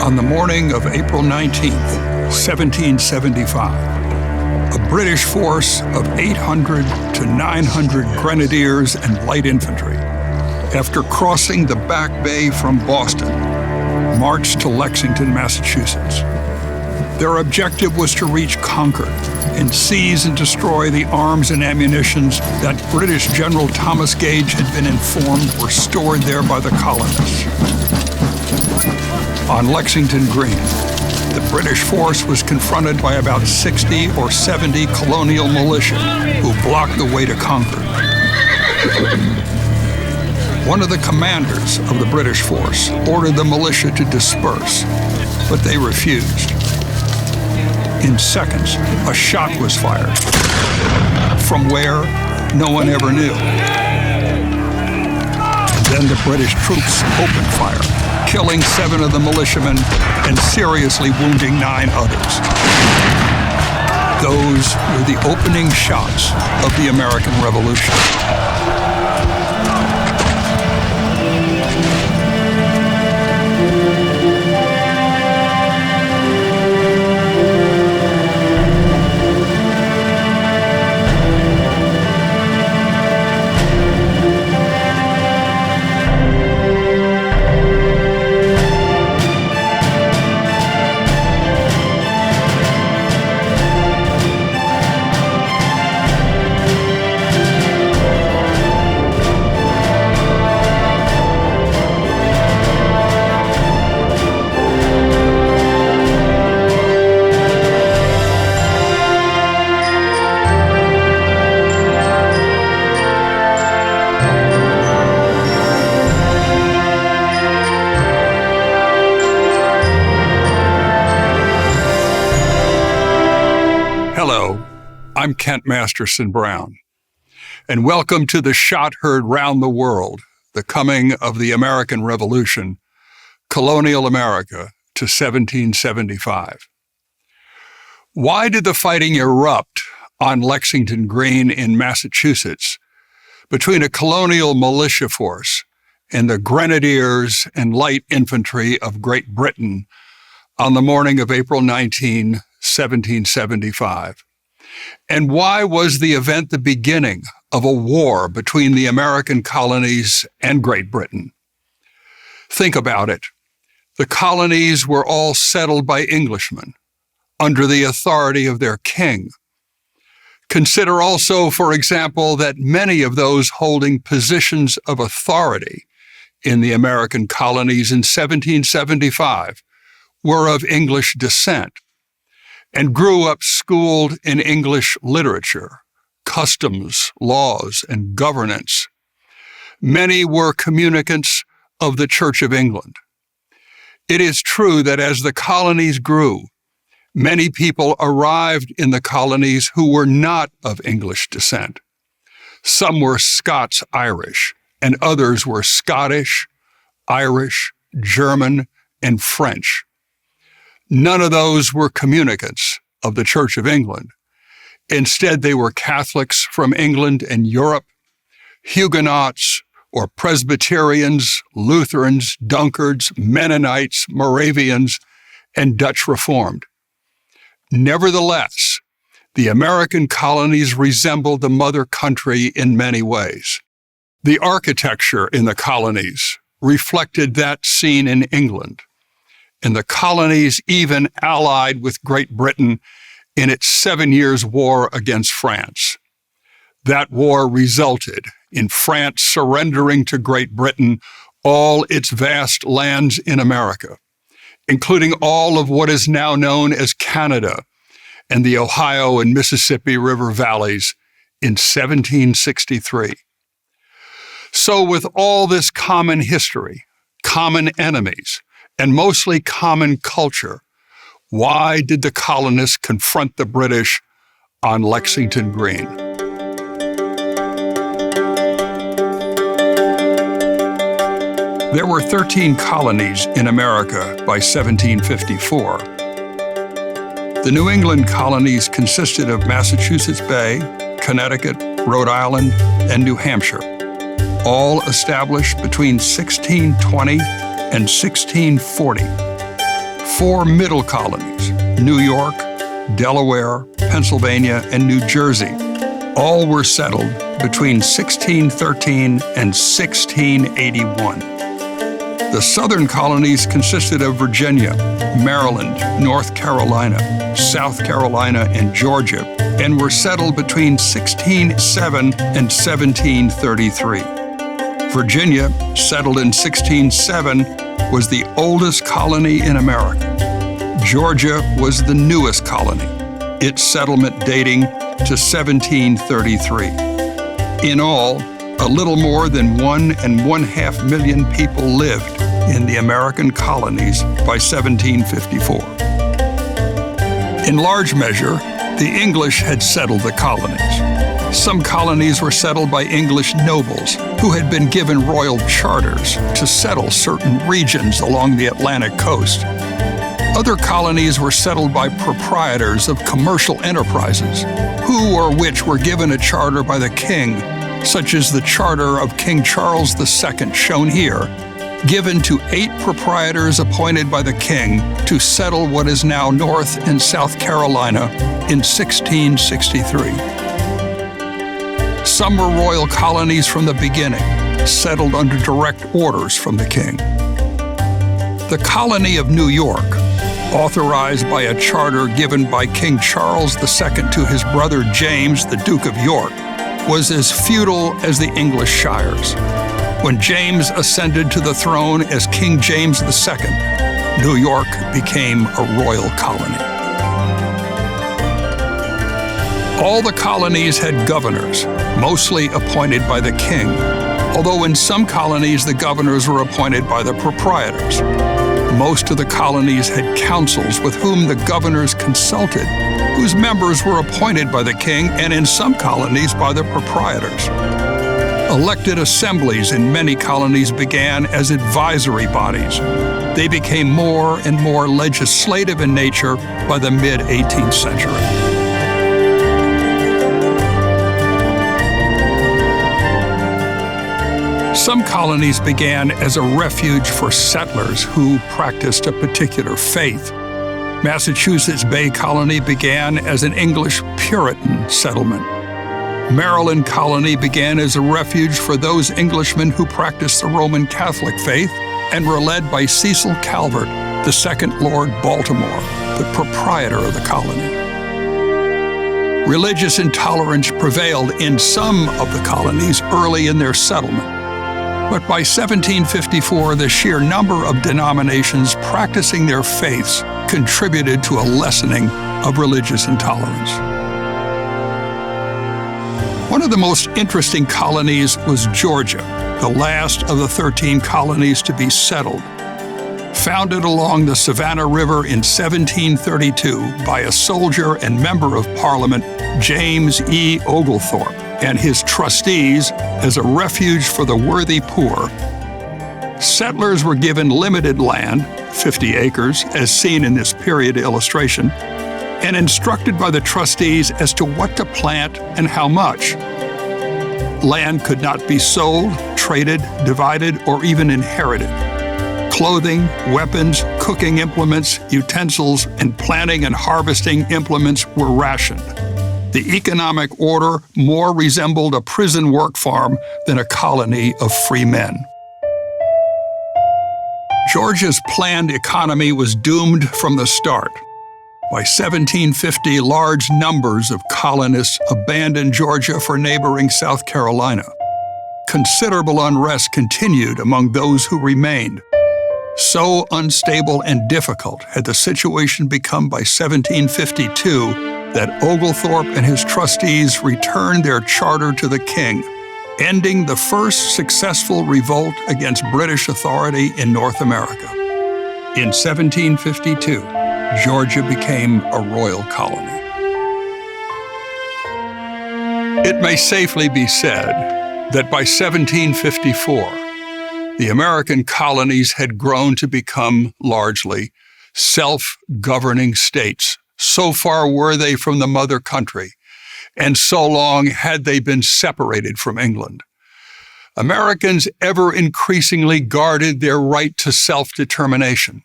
On the morning of April 19th, 1775, a British force of 800 to 900 grenadiers and light infantry, after crossing the Back Bay from Boston, marched to Lexington, Massachusetts. Their objective was to reach Concord and seize and destroy the arms and ammunitions that British General Thomas Gage had been informed were stored there by the colonists. On Lexington Green, the British force was confronted by about 60 or 70 colonial militia who blocked the way to Concord. One of the commanders of the British force ordered the militia to disperse, but they refused. In seconds, a shot was fired. From where, no one ever knew. Then the British troops opened fire, killing 7 of the militiamen and seriously wounding 9 others. Those were the opening shots of the American Revolution. Hello, I'm Kent Masterson Brown, and welcome to the shot heard round the world, the coming of the American Revolution, Colonial America to 1775. Why did the fighting erupt on Lexington Green in Massachusetts between a colonial militia force and the grenadiers and light infantry of Great Britain on the morning of April 19, 1775? And why was the event the beginning of a war between the American colonies and Great Britain? Think about it. The colonies were all settled by Englishmen under the authority of their king. Consider also, for example, that many of those holding positions of authority in the American colonies in 1775 were of English descent and grew up schooled in English literature, customs, laws, and governance. Many were communicants of the Church of England. It is true that as the colonies grew, many people arrived in the colonies who were not of English descent. Some were Scots-Irish, and others were Scottish, Irish, German, and French. None of those were communicants of the Church of England. Instead, they were Catholics from England and Europe, Huguenots or Presbyterians, Lutherans, Dunkards, Mennonites, Moravians, and Dutch Reformed. Nevertheless, the American colonies resembled the mother country in many ways. The architecture in the colonies reflected that seen in England, and the colonies even allied with Great Britain in its 7 Years' War against France. That war resulted in France surrendering to Great Britain all its vast lands in America, including all of what is now known as Canada and the Ohio and Mississippi River valleys in 1763. So with all this common history, common enemies, and mostly common culture, why did the colonists confront the British on Lexington Green? There were 13 colonies in America by 1754. The New England colonies consisted of Massachusetts Bay, Connecticut, Rhode Island, and New Hampshire, all established between 1620 and 1640. 4 middle colonies, New York, Delaware, Pennsylvania, and New Jersey. All were settled between 1613 and 1681. The southern colonies consisted of Virginia, Maryland, North Carolina, South Carolina, and Georgia, and were settled between 1607 and 1733. Virginia, settled in 1607, was the oldest colony in America. Georgia was the newest colony, its settlement dating to 1733. In all, a little more than 1.5 million people lived in the American colonies by 1754. In large measure, the English had settled the colonies. Some colonies were settled by English nobles who had been given royal charters to settle certain regions along the Atlantic coast. Other colonies were settled by proprietors of commercial enterprises, who or which were given a charter by the king, such as the charter of King Charles II shown here, given to 8 proprietors appointed by the king to settle what is now North and South Carolina in 1663. Some were royal colonies from the beginning, settled under direct orders from the king. The colony of New York, authorized by a charter given by King Charles II to his brother James, the Duke of York, was as feudal as the English shires. When James ascended to the throne as King James II, New York became a royal colony. All the colonies had governors, mostly appointed by the king, although in some colonies the governors were appointed by the proprietors. Most of the colonies had councils with whom the governors consulted, whose members were appointed by the king and in some colonies by the proprietors. Elected assemblies in many colonies began as advisory bodies. They became more and more legislative in nature by the mid-18th century. Some colonies began as a refuge for settlers who practiced a particular faith. Massachusetts Bay Colony began as an English Puritan settlement. Maryland Colony began as a refuge for those Englishmen who practiced the Roman Catholic faith and were led by Cecil Calvert, the second Lord Baltimore, the proprietor of the colony. Religious intolerance prevailed in some of the colonies early in their settlement. But by 1754, the sheer number of denominations practicing their faiths contributed to a lessening of religious intolerance. One of the most interesting colonies was Georgia, the last of the 13 colonies to be settled. Founded along the Savannah River in 1732 by a soldier and member of Parliament, James E. Oglethorpe, and his trustees as a refuge for the worthy poor. Settlers were given limited land, 50 acres, as seen in this period illustration, and instructed by the trustees as to what to plant and how much. Land could not be sold, traded, divided, or even inherited. Clothing, weapons, cooking implements, utensils, and planting and harvesting implements were rationed. The economic order more resembled a prison work farm than a colony of free men. Georgia's planned economy was doomed from the start. By 1750, large numbers of colonists abandoned Georgia for neighboring South Carolina. Considerable unrest continued among those who remained. So unstable and difficult had the situation become by 1752 that Oglethorpe and his trustees returned their charter to the king, ending the first successful revolt against British authority in North America. In 1752, Georgia became a royal colony. It may safely be said that by 1754, the American colonies had grown to become largely self-governing states. So far were they from the mother country, and so long had they been separated from England. Americans ever increasingly guarded their right to self-determination.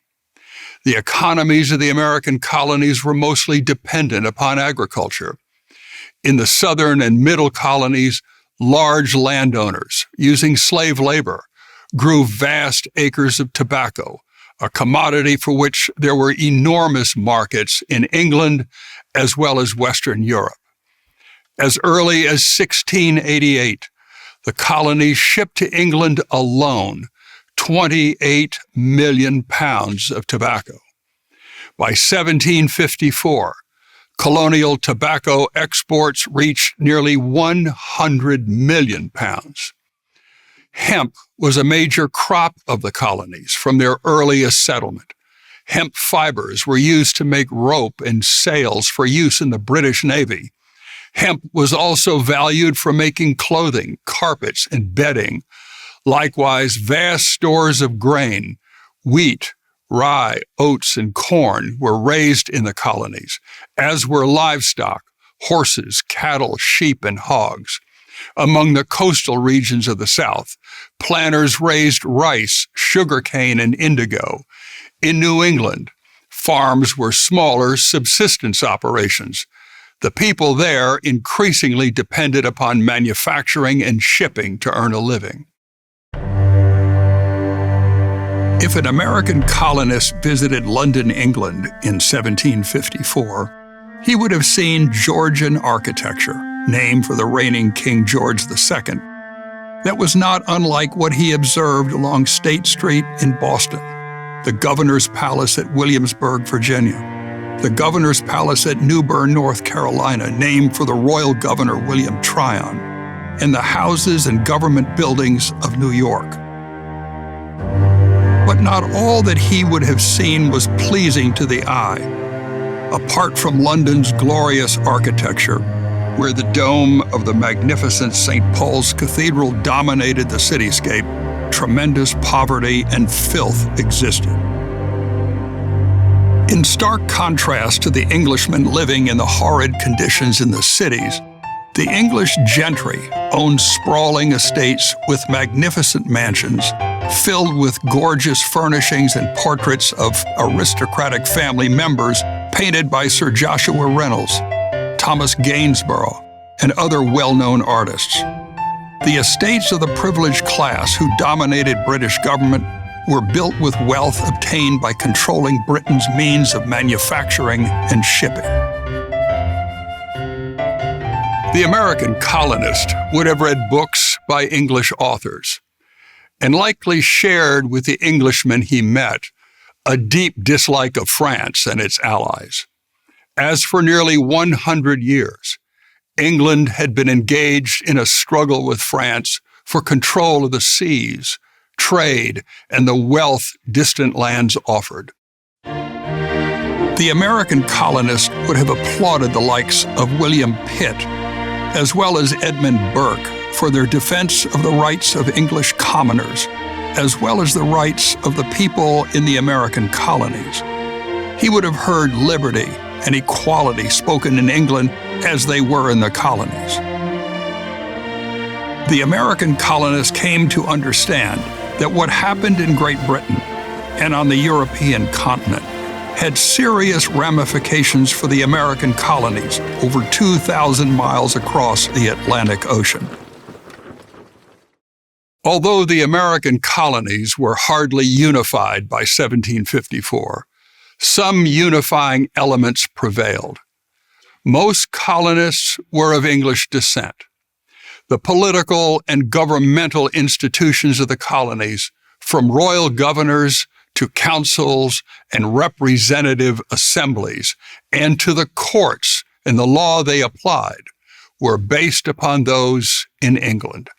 The economies of the American colonies were mostly dependent upon agriculture. In the southern and middle colonies, large landowners, using slave labor, grew vast acres of tobacco, a commodity for which there were enormous markets in England as well as Western Europe. As early as 1688, the colonies shipped to England alone 28 million pounds of tobacco. By 1754, colonial tobacco exports reached nearly 100 million pounds. Hemp was a major crop of the colonies from their earliest settlement. Hemp fibers were used to make rope and sails for use in the British Navy. Hemp was also valued for making clothing, carpets, and bedding. Likewise, vast stores of grain, wheat, rye, oats, and corn were raised in the colonies, as were livestock, horses, cattle, sheep, and hogs. Among the coastal regions of the South, planters raised rice, sugarcane, and indigo. In New England, farms were smaller subsistence operations. The people there increasingly depended upon manufacturing and shipping to earn a living. If an American colonist visited London, England in 1754, he would have seen Georgian architecture, named for the reigning King George II, that was not unlike what he observed along State Street in Boston, the Governor's Palace at Williamsburg, Virginia, the Governor's Palace at New Bern, North Carolina, named for the Royal Governor William Tryon, and the houses and government buildings of New York. But not all that he would have seen was pleasing to the eye. Apart from London's glorious architecture, where the dome of the magnificent St. Paul's Cathedral dominated the cityscape, tremendous poverty and filth existed. In stark contrast to the Englishmen living in the horrid conditions in the cities, the English gentry owned sprawling estates with magnificent mansions filled with gorgeous furnishings and portraits of aristocratic family members painted by Sir Joshua Reynolds, Thomas Gainsborough, and other well-known artists. The estates of the privileged class who dominated British government were built with wealth obtained by controlling Britain's means of manufacturing and shipping. The American colonist would have read books by English authors and likely shared with the Englishmen he met a deep dislike of France and its allies. As for nearly 100 years, England had been engaged in a struggle with France for control of the seas, trade, and the wealth distant lands offered. The American colonists would have applauded the likes of William Pitt, as well as Edmund Burke, for their defense of the rights of English commoners, as well as the rights of the people in the American colonies. He would have heard liberty and equality spoken in England as they were in the colonies. The American colonists came to understand that what happened in Great Britain and on the European continent had serious ramifications for the American colonies over 2,000 miles across the Atlantic Ocean. Although the American colonies were hardly unified by 1754, some unifying elements prevailed. Most colonists were of English descent. The political and governmental institutions of the colonies, from royal governors to councils and representative assemblies, and to the courts and the law they applied, were based upon those in England.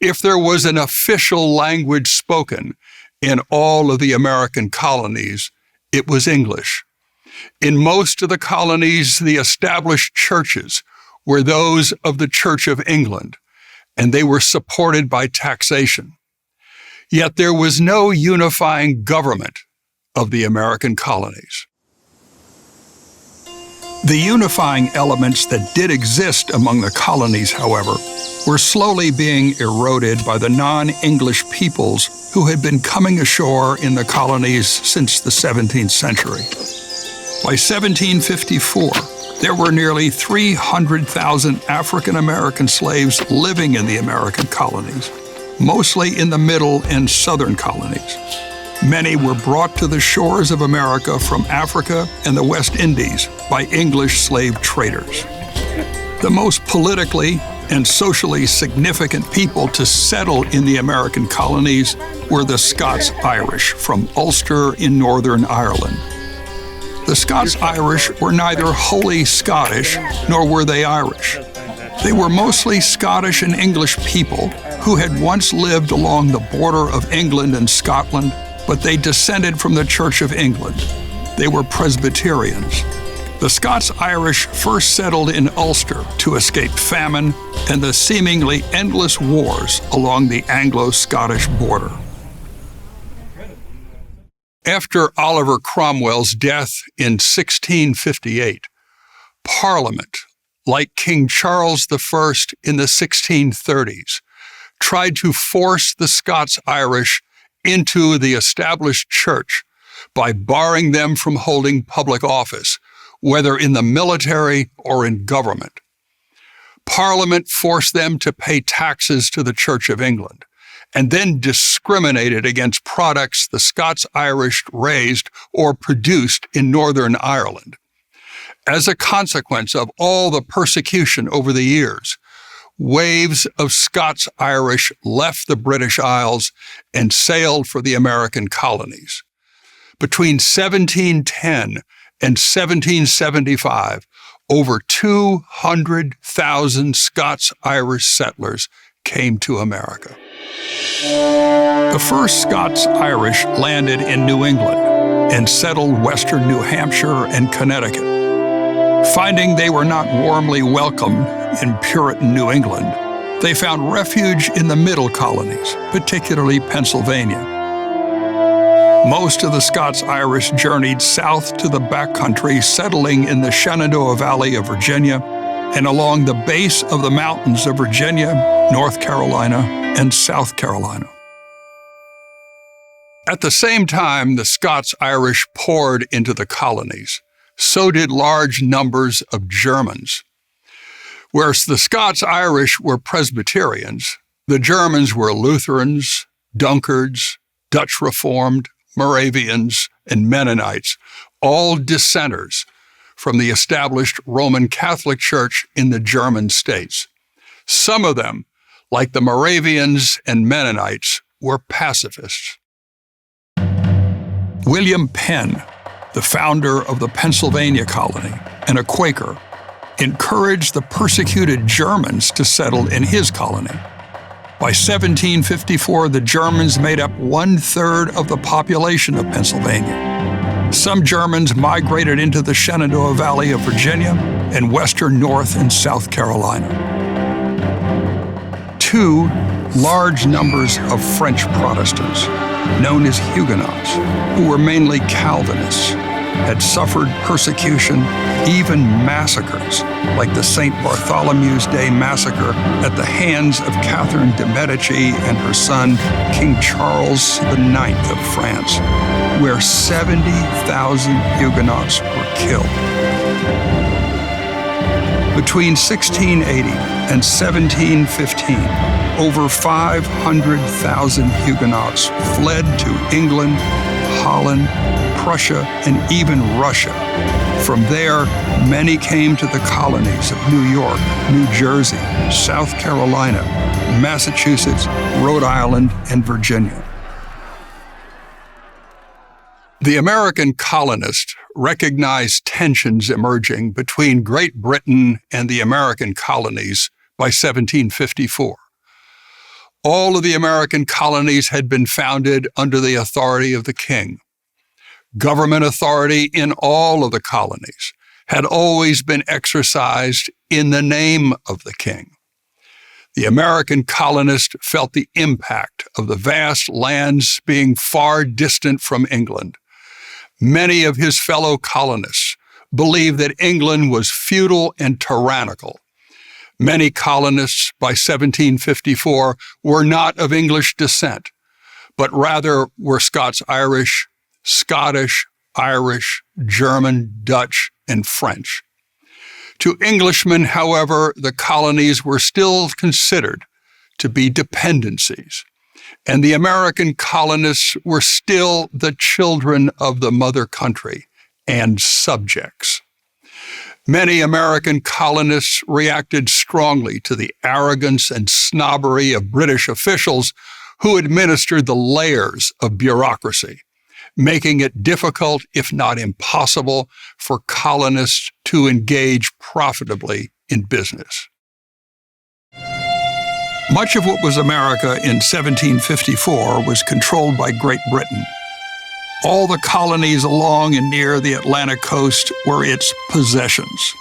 If there was an official language spoken in all of the American colonies, it was English. In most of the colonies, the established churches were those of the Church of England, and they were supported by taxation. Yet there was no unifying government of the American colonies. The unifying elements that did exist among the colonies, however, were slowly being eroded by the non-English peoples who had been coming ashore in the colonies since the 17th century. By 1754, there were nearly 300,000 African-American slaves living in the American colonies, mostly in the middle and southern colonies. Many were brought to the shores of America from Africa and the West Indies by English slave traders. The most politically and socially significant people to settle in the American colonies were the Scots-Irish from Ulster in Northern Ireland. The Scots-Irish were neither wholly Scottish nor were they Irish. They were mostly Scottish and English people who had once lived along the border of England and Scotland, but they descended from the Church of England. They were Presbyterians. The Scots-Irish first settled in Ulster to escape famine and the seemingly endless wars along the Anglo-Scottish border. After Oliver Cromwell's death in 1658, Parliament, like King Charles I in the 1630s, tried to force the Scots-Irish into the established church by barring them from holding public office, whether in the military or in government. Parliament forced them to pay taxes to the Church of England, and then discriminated against products the Scots-Irish raised or produced in Northern Ireland. As a consequence of all the persecution over the years, waves of Scots-Irish left the British Isles and sailed for the American colonies. Between 1710 and 1775, over 200,000 Scots-Irish settlers came to America. The first Scots-Irish landed in New England and settled western New Hampshire and Connecticut. Finding they were not warmly welcomed in Puritan New England, they found refuge in the middle colonies, particularly Pennsylvania. Most of the Scots-Irish journeyed south to the backcountry, settling in the Shenandoah Valley of Virginia and along the base of the mountains of Virginia, North Carolina, and South Carolina. At the same time the Scots-Irish poured into the colonies, so did large numbers of Germans. Whereas the Scots-Irish were Presbyterians, the Germans were Lutherans, Dunkards, Dutch Reformed, Moravians, and Mennonites, all dissenters from the established Roman Catholic Church in the German states. Some of them, like the Moravians and Mennonites, were pacifists. William Penn, the founder of the Pennsylvania colony and a Quaker, encouraged the persecuted Germans to settle in his colony. By 1754, the Germans made up 1/3 of the population of Pennsylvania. Some Germans migrated into the Shenandoah Valley of Virginia and western North and South Carolina. 2 large numbers of French Protestants, known as Huguenots, who were mainly Calvinists, had suffered persecution, even massacres, like the St. Bartholomew's Day massacre at the hands of Catherine de' Medici and her son, King Charles IX of France, where 70,000 Huguenots were killed. Between 1680 and 1715, over 500,000 Huguenots fled to England, Holland, Prussia, and even Russia. From there, many came to the colonies of New York, New Jersey, South Carolina, Massachusetts, Rhode Island, and Virginia. The American colonists recognized tensions emerging between Great Britain and the American colonies by 1754. All of the American colonies had been founded under the authority of the king. Government authority in all of the colonies had always been exercised in the name of the king. The American colonists felt the impact of the vast lands being far distant from England. Many of his fellow colonists believed that England was feudal and tyrannical. Many colonists by 1754 were not of English descent, but rather were Scots-Irish, Scottish, Irish, German, Dutch, and French. To Englishmen, however, the colonies were still considered to be dependencies, and the American colonists were still the children of the mother country and subjects. Many American colonists reacted strongly to the arrogance and snobbery of British officials who administered the layers of bureaucracy, making it difficult, if not impossible, for colonists to engage profitably in business. Much of what was America in 1754 was controlled by Great Britain. All the colonies along and near the Atlantic coast were its possessions.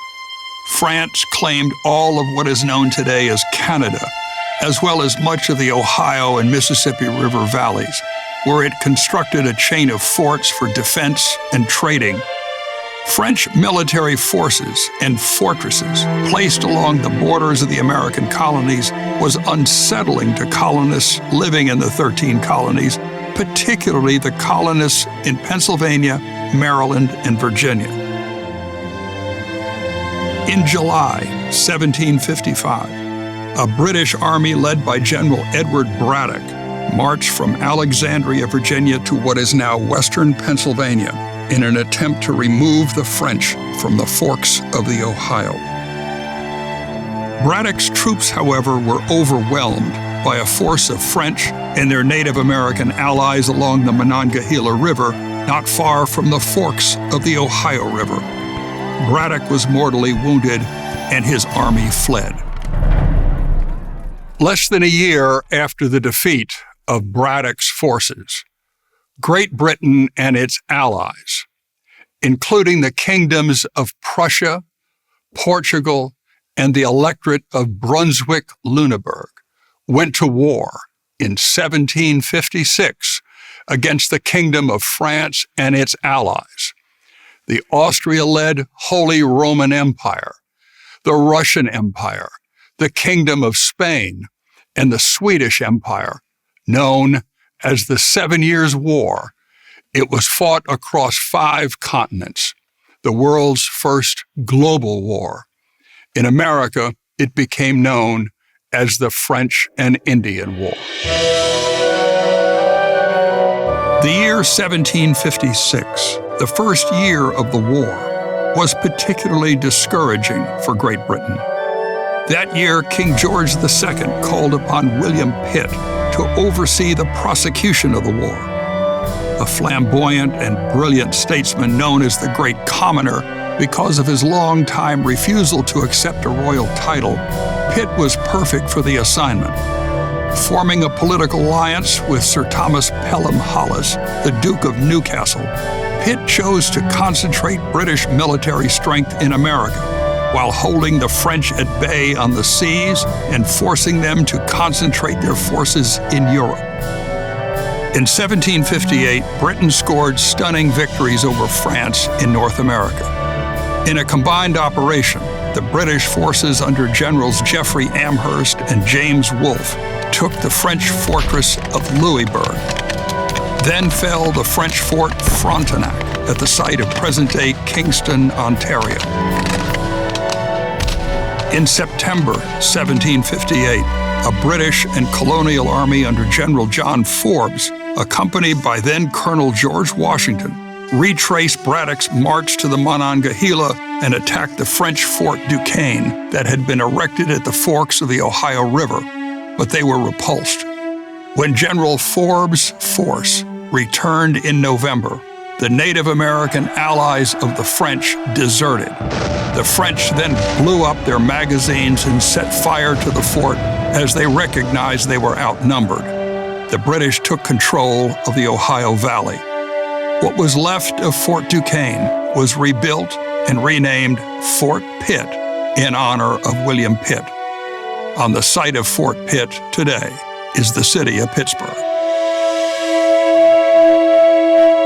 France claimed all of what is known today as Canada, as well as much of the Ohio and Mississippi River valleys, where it constructed a chain of forts for defense and trading. French military forces and fortresses placed along the borders of the American colonies was unsettling to colonists living in the 13 colonies, particularly the colonists in Pennsylvania, Maryland, and Virginia. In July 1755, a British army led by General Edward Braddock marched from Alexandria, Virginia to what is now western Pennsylvania in an attempt to remove the French from the forks of the Ohio. Braddock's troops, however, were overwhelmed by a force of French and their Native American allies along the Monongahela River, not far from the forks of the Ohio River. Braddock was mortally wounded, and his army fled. Less than a year after the defeat of Braddock's forces, Great Britain and its allies, including the kingdoms of Prussia, Portugal, and the Electorate of Brunswick-Lüneburg, went to war in 1756 against the Kingdom of France and its allies, the Austria-led Holy Roman Empire, the Russian Empire, the Kingdom of Spain, and the Swedish Empire, known as the 7 Years' War. It was fought across 5 continents, the world's first global war. In America, it became known as the French and Indian War. The year 1756, the first year of the war, was particularly discouraging for Great Britain. That year, King George II called upon William Pitt to oversee the prosecution of the war. A flamboyant and brilliant statesman known as the Great Commoner because of his long-time refusal to accept a royal title, Pitt was perfect for the assignment. Forming a political alliance with Sir Thomas Pelham Hollis, the Duke of Newcastle, Pitt chose to concentrate British military strength in America, while holding the French at bay on the seas and forcing them to concentrate their forces in Europe. In 1758, Britain scored stunning victories over France in North America. In a combined operation, the British forces under Generals Geoffrey Amherst and James Wolfe took the French fortress of Louisbourg. Then fell the French fort Frontenac at the site of present-day Kingston, Ontario. In September 1758, a British and colonial army under General John Forbes, accompanied by then Colonel George Washington, retraced Braddock's march to the Monongahela and attacked the French Fort Duquesne that had been erected at the forks of the Ohio River, but they were repulsed. When General Forbes' force returned in November, the Native American allies of the French deserted. The French then blew up their magazines and set fire to the fort as they recognized they were outnumbered. The British took control of the Ohio Valley. What was left of Fort Duquesne was rebuilt and renamed Fort Pitt in honor of William Pitt. On the site of Fort Pitt today is the city of Pittsburgh.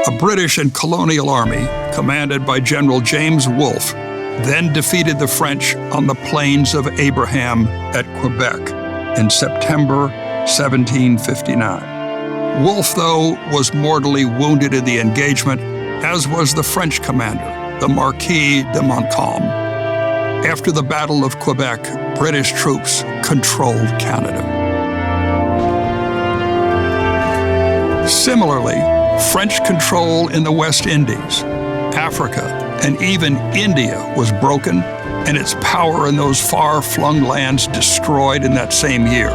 A British and colonial army, commanded by General James Wolfe, then defeated the French on the Plains of Abraham at Quebec in September 1759. Wolfe, though, was mortally wounded in the engagement, as was the French commander, the Marquis de Montcalm. After the Battle of Quebec, British troops controlled Canada. Similarly, French control in the West Indies, Africa, and even India was broken, and its power in those far-flung lands destroyed in that same year.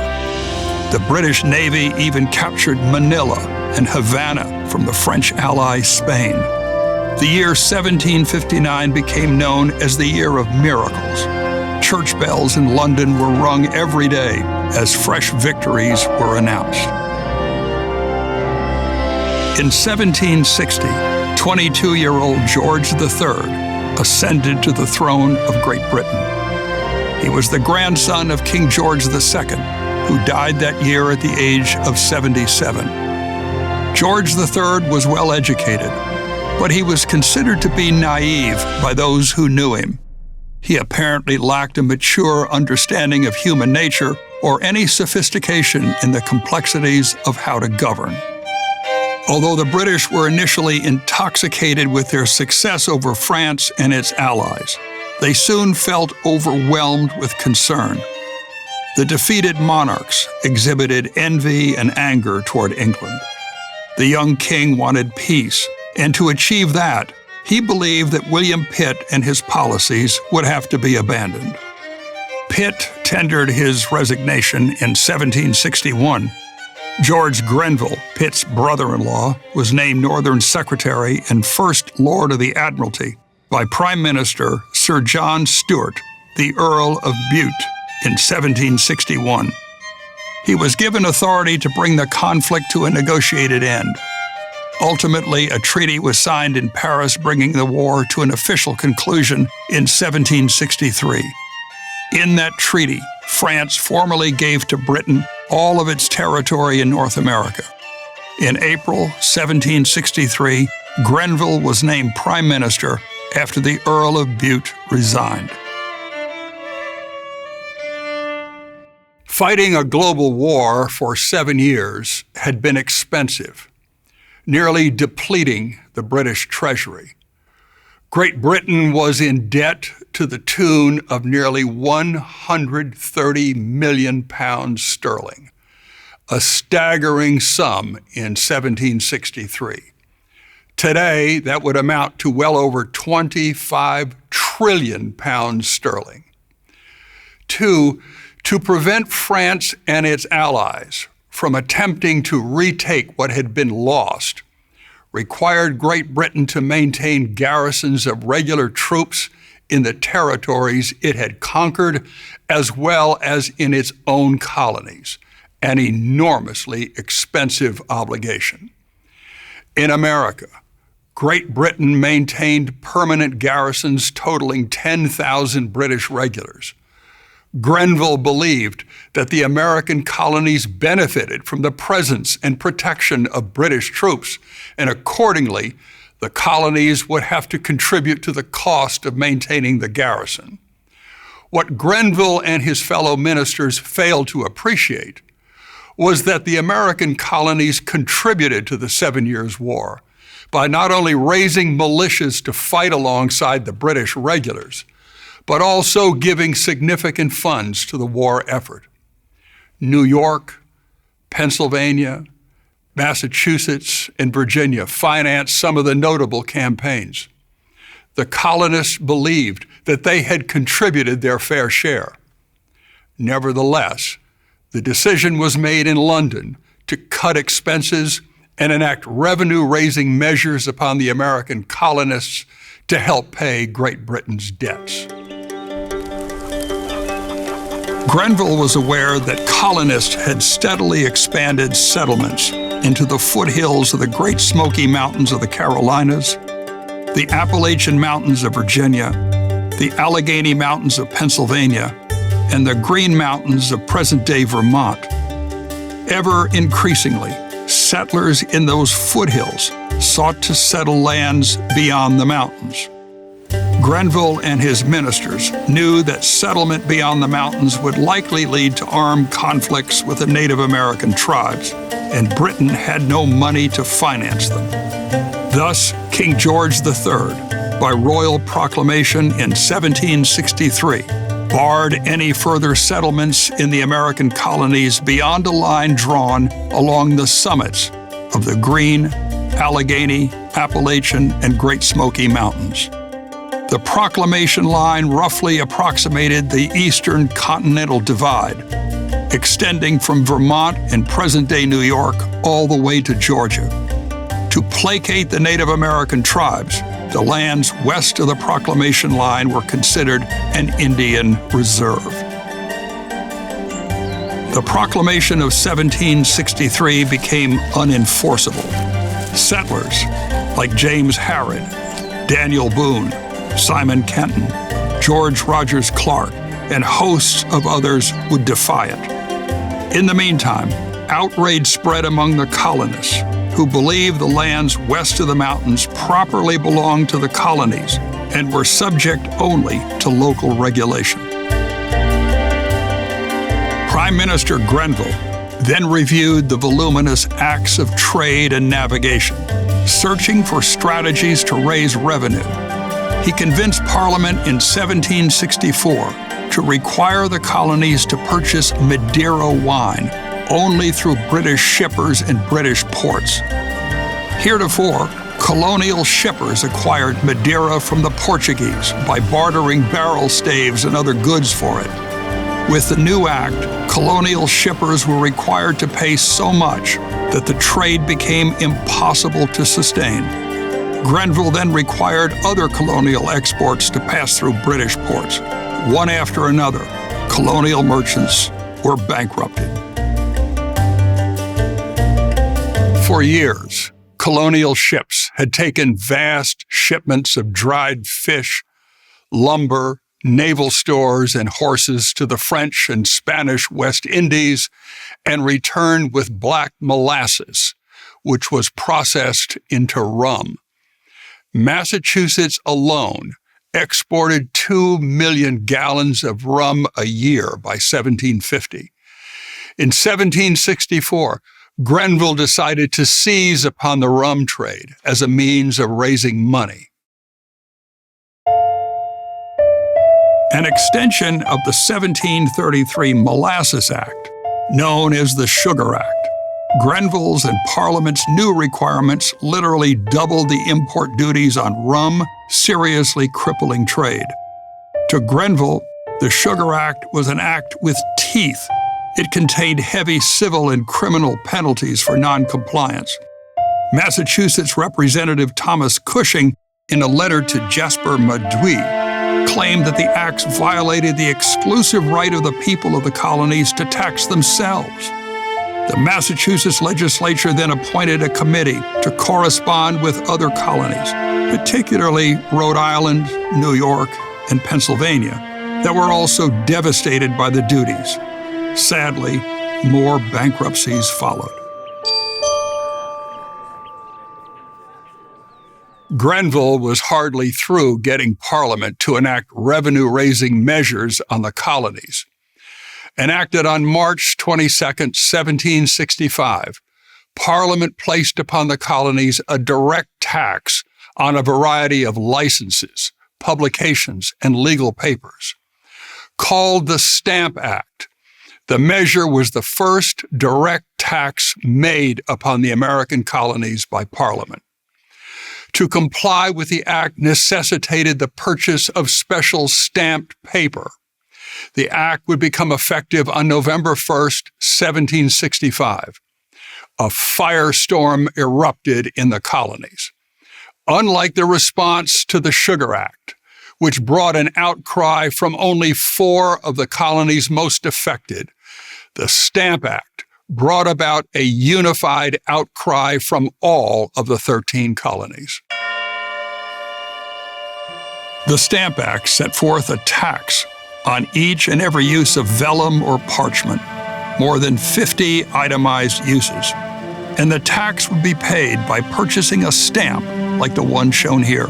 The British Navy even captured Manila and Havana from the French ally Spain. The year 1759 became known as the Year of Miracles. Church bells in London were rung every day as fresh victories were announced. In 1760, 22-year-old George III ascended to the throne of Great Britain. He was the grandson of King George II, who died that year at the age of 77. George III was well educated, but he was considered to be naive by those who knew him. He apparently lacked a mature understanding of human nature or any sophistication in the complexities of how to govern. Although the British were initially intoxicated with their success over France and its allies, they soon felt overwhelmed with concern. The defeated monarchs exhibited envy and anger toward England. The young king wanted peace, and to achieve that, he believed that William Pitt and his policies would have to be abandoned. Pitt tendered his resignation in 1761. George Grenville, Pitt's brother-in-law, was named Northern Secretary and First Lord of the Admiralty by Prime Minister Sir John Stuart, the Earl of Bute, in 1761. He was given authority to bring the conflict to a negotiated end. Ultimately, a treaty was signed in Paris, bringing the war to an official conclusion in 1763. In that treaty, France formally gave to Britain all of its territory in North America. In April 1763, Grenville was named Prime Minister after the Earl of Bute resigned. Fighting a global war for 7 years had been expensive, nearly depleting the British treasury. Great Britain was in debt to the tune of nearly 130 million pounds sterling, a staggering sum in 1763. Today, that would amount to well over 25 trillion pounds sterling. To prevent France and its allies from attempting to retake what had been lost, required Great Britain to maintain garrisons of regular troops in the territories it had conquered, as well as in its own colonies, an enormously expensive obligation. In America, Great Britain maintained permanent garrisons totaling 10,000 British regulars. Grenville believed that the American colonies benefited from the presence and protection of British troops, and accordingly, the colonies would have to contribute to the cost of maintaining the garrison. What Grenville and his fellow ministers failed to appreciate was that the American colonies contributed to the 7 Years' War by not only raising militias to fight alongside the British regulars, but also giving significant funds to the war effort. New York, Pennsylvania, Massachusetts, and Virginia financed some of the notable campaigns. The colonists believed that they had contributed their fair share. Nevertheless, the decision was made in London to cut expenses and enact revenue-raising measures upon the American colonists to help pay Great Britain's debts. Grenville was aware that colonists had steadily expanded settlements into the foothills of the Great Smoky Mountains of the Carolinas, the Appalachian Mountains of Virginia, the Allegheny Mountains of Pennsylvania, and the Green Mountains of present-day Vermont. Ever increasingly, settlers in those foothills sought to settle lands beyond the mountains. Grenville and his ministers knew that settlement beyond the mountains would likely lead to armed conflicts with the Native American tribes, and Britain had no money to finance them. Thus, King George III, by royal proclamation in 1763, barred any further settlements in the American colonies beyond a line drawn along the summits of the Green, Allegheny, Appalachian, and Great Smoky Mountains. The Proclamation Line roughly approximated the eastern continental divide, extending from Vermont and present-day New York all the way to Georgia. To placate the Native American tribes, the lands west of the Proclamation Line were considered an Indian reserve. The Proclamation of 1763 became unenforceable. Settlers like James Harrod, Daniel Boone, Simon Kenton, George Rogers Clark, and hosts of others would defy it. In the meantime, outrage spread among the colonists, who believed the lands west of the mountains properly belonged to the colonies and were subject only to local regulation. Prime Minister Grenville then reviewed the voluminous Acts of Trade and Navigation, searching for strategies to raise revenue. He convinced Parliament in 1764 to require the colonies to purchase Madeira wine only through British shippers in British ports. Heretofore, colonial shippers acquired Madeira from the Portuguese by bartering barrel staves and other goods for it. With the new act, colonial shippers were required to pay so much that the trade became impossible to sustain. Grenville then required other colonial exports to pass through British ports. One after another, colonial merchants were bankrupted. For years, colonial ships had taken vast shipments of dried fish, lumber, naval stores, and horses to the French and Spanish West Indies and returned with black molasses, which was processed into rum. Massachusetts alone exported 2 million gallons of rum a year by 1750. In 1764, Grenville decided to seize upon the rum trade as a means of raising money. An extension of the 1733 Molasses Act, known as the Sugar Act, Grenville's and Parliament's new requirements literally doubled the import duties on rum, seriously crippling trade. To Grenville, the Sugar Act was an act with teeth. It contained heavy civil and criminal penalties for noncompliance. Massachusetts Representative Thomas Cushing, in a letter to Jasper Maduis, claimed that the acts violated the exclusive right of the people of the colonies to tax themselves. The Massachusetts legislature then appointed a committee to correspond with other colonies, particularly Rhode Island, New York, and Pennsylvania, that were also devastated by the duties. Sadly, more bankruptcies followed. Grenville was hardly through getting Parliament to enact revenue-raising measures on the colonies. Enacted on March 22, 1765, Parliament placed upon the colonies a direct tax on a variety of licenses, publications, and legal papers. Called the Stamp Act, the measure was the first direct tax made upon the American colonies by Parliament. To comply with the act necessitated the purchase of special stamped paper. The act would become effective on November 1st, 1765. A firestorm erupted in the colonies. Unlike the response to the Sugar Act, which brought an outcry from only 4 of the colonies most affected, the Stamp Act brought about a unified outcry from all of the 13 colonies. The Stamp Act set forth a tax on each and every use of vellum or parchment, more than 50 itemized uses. and the tax would be paid by purchasing a stamp like the one shown here.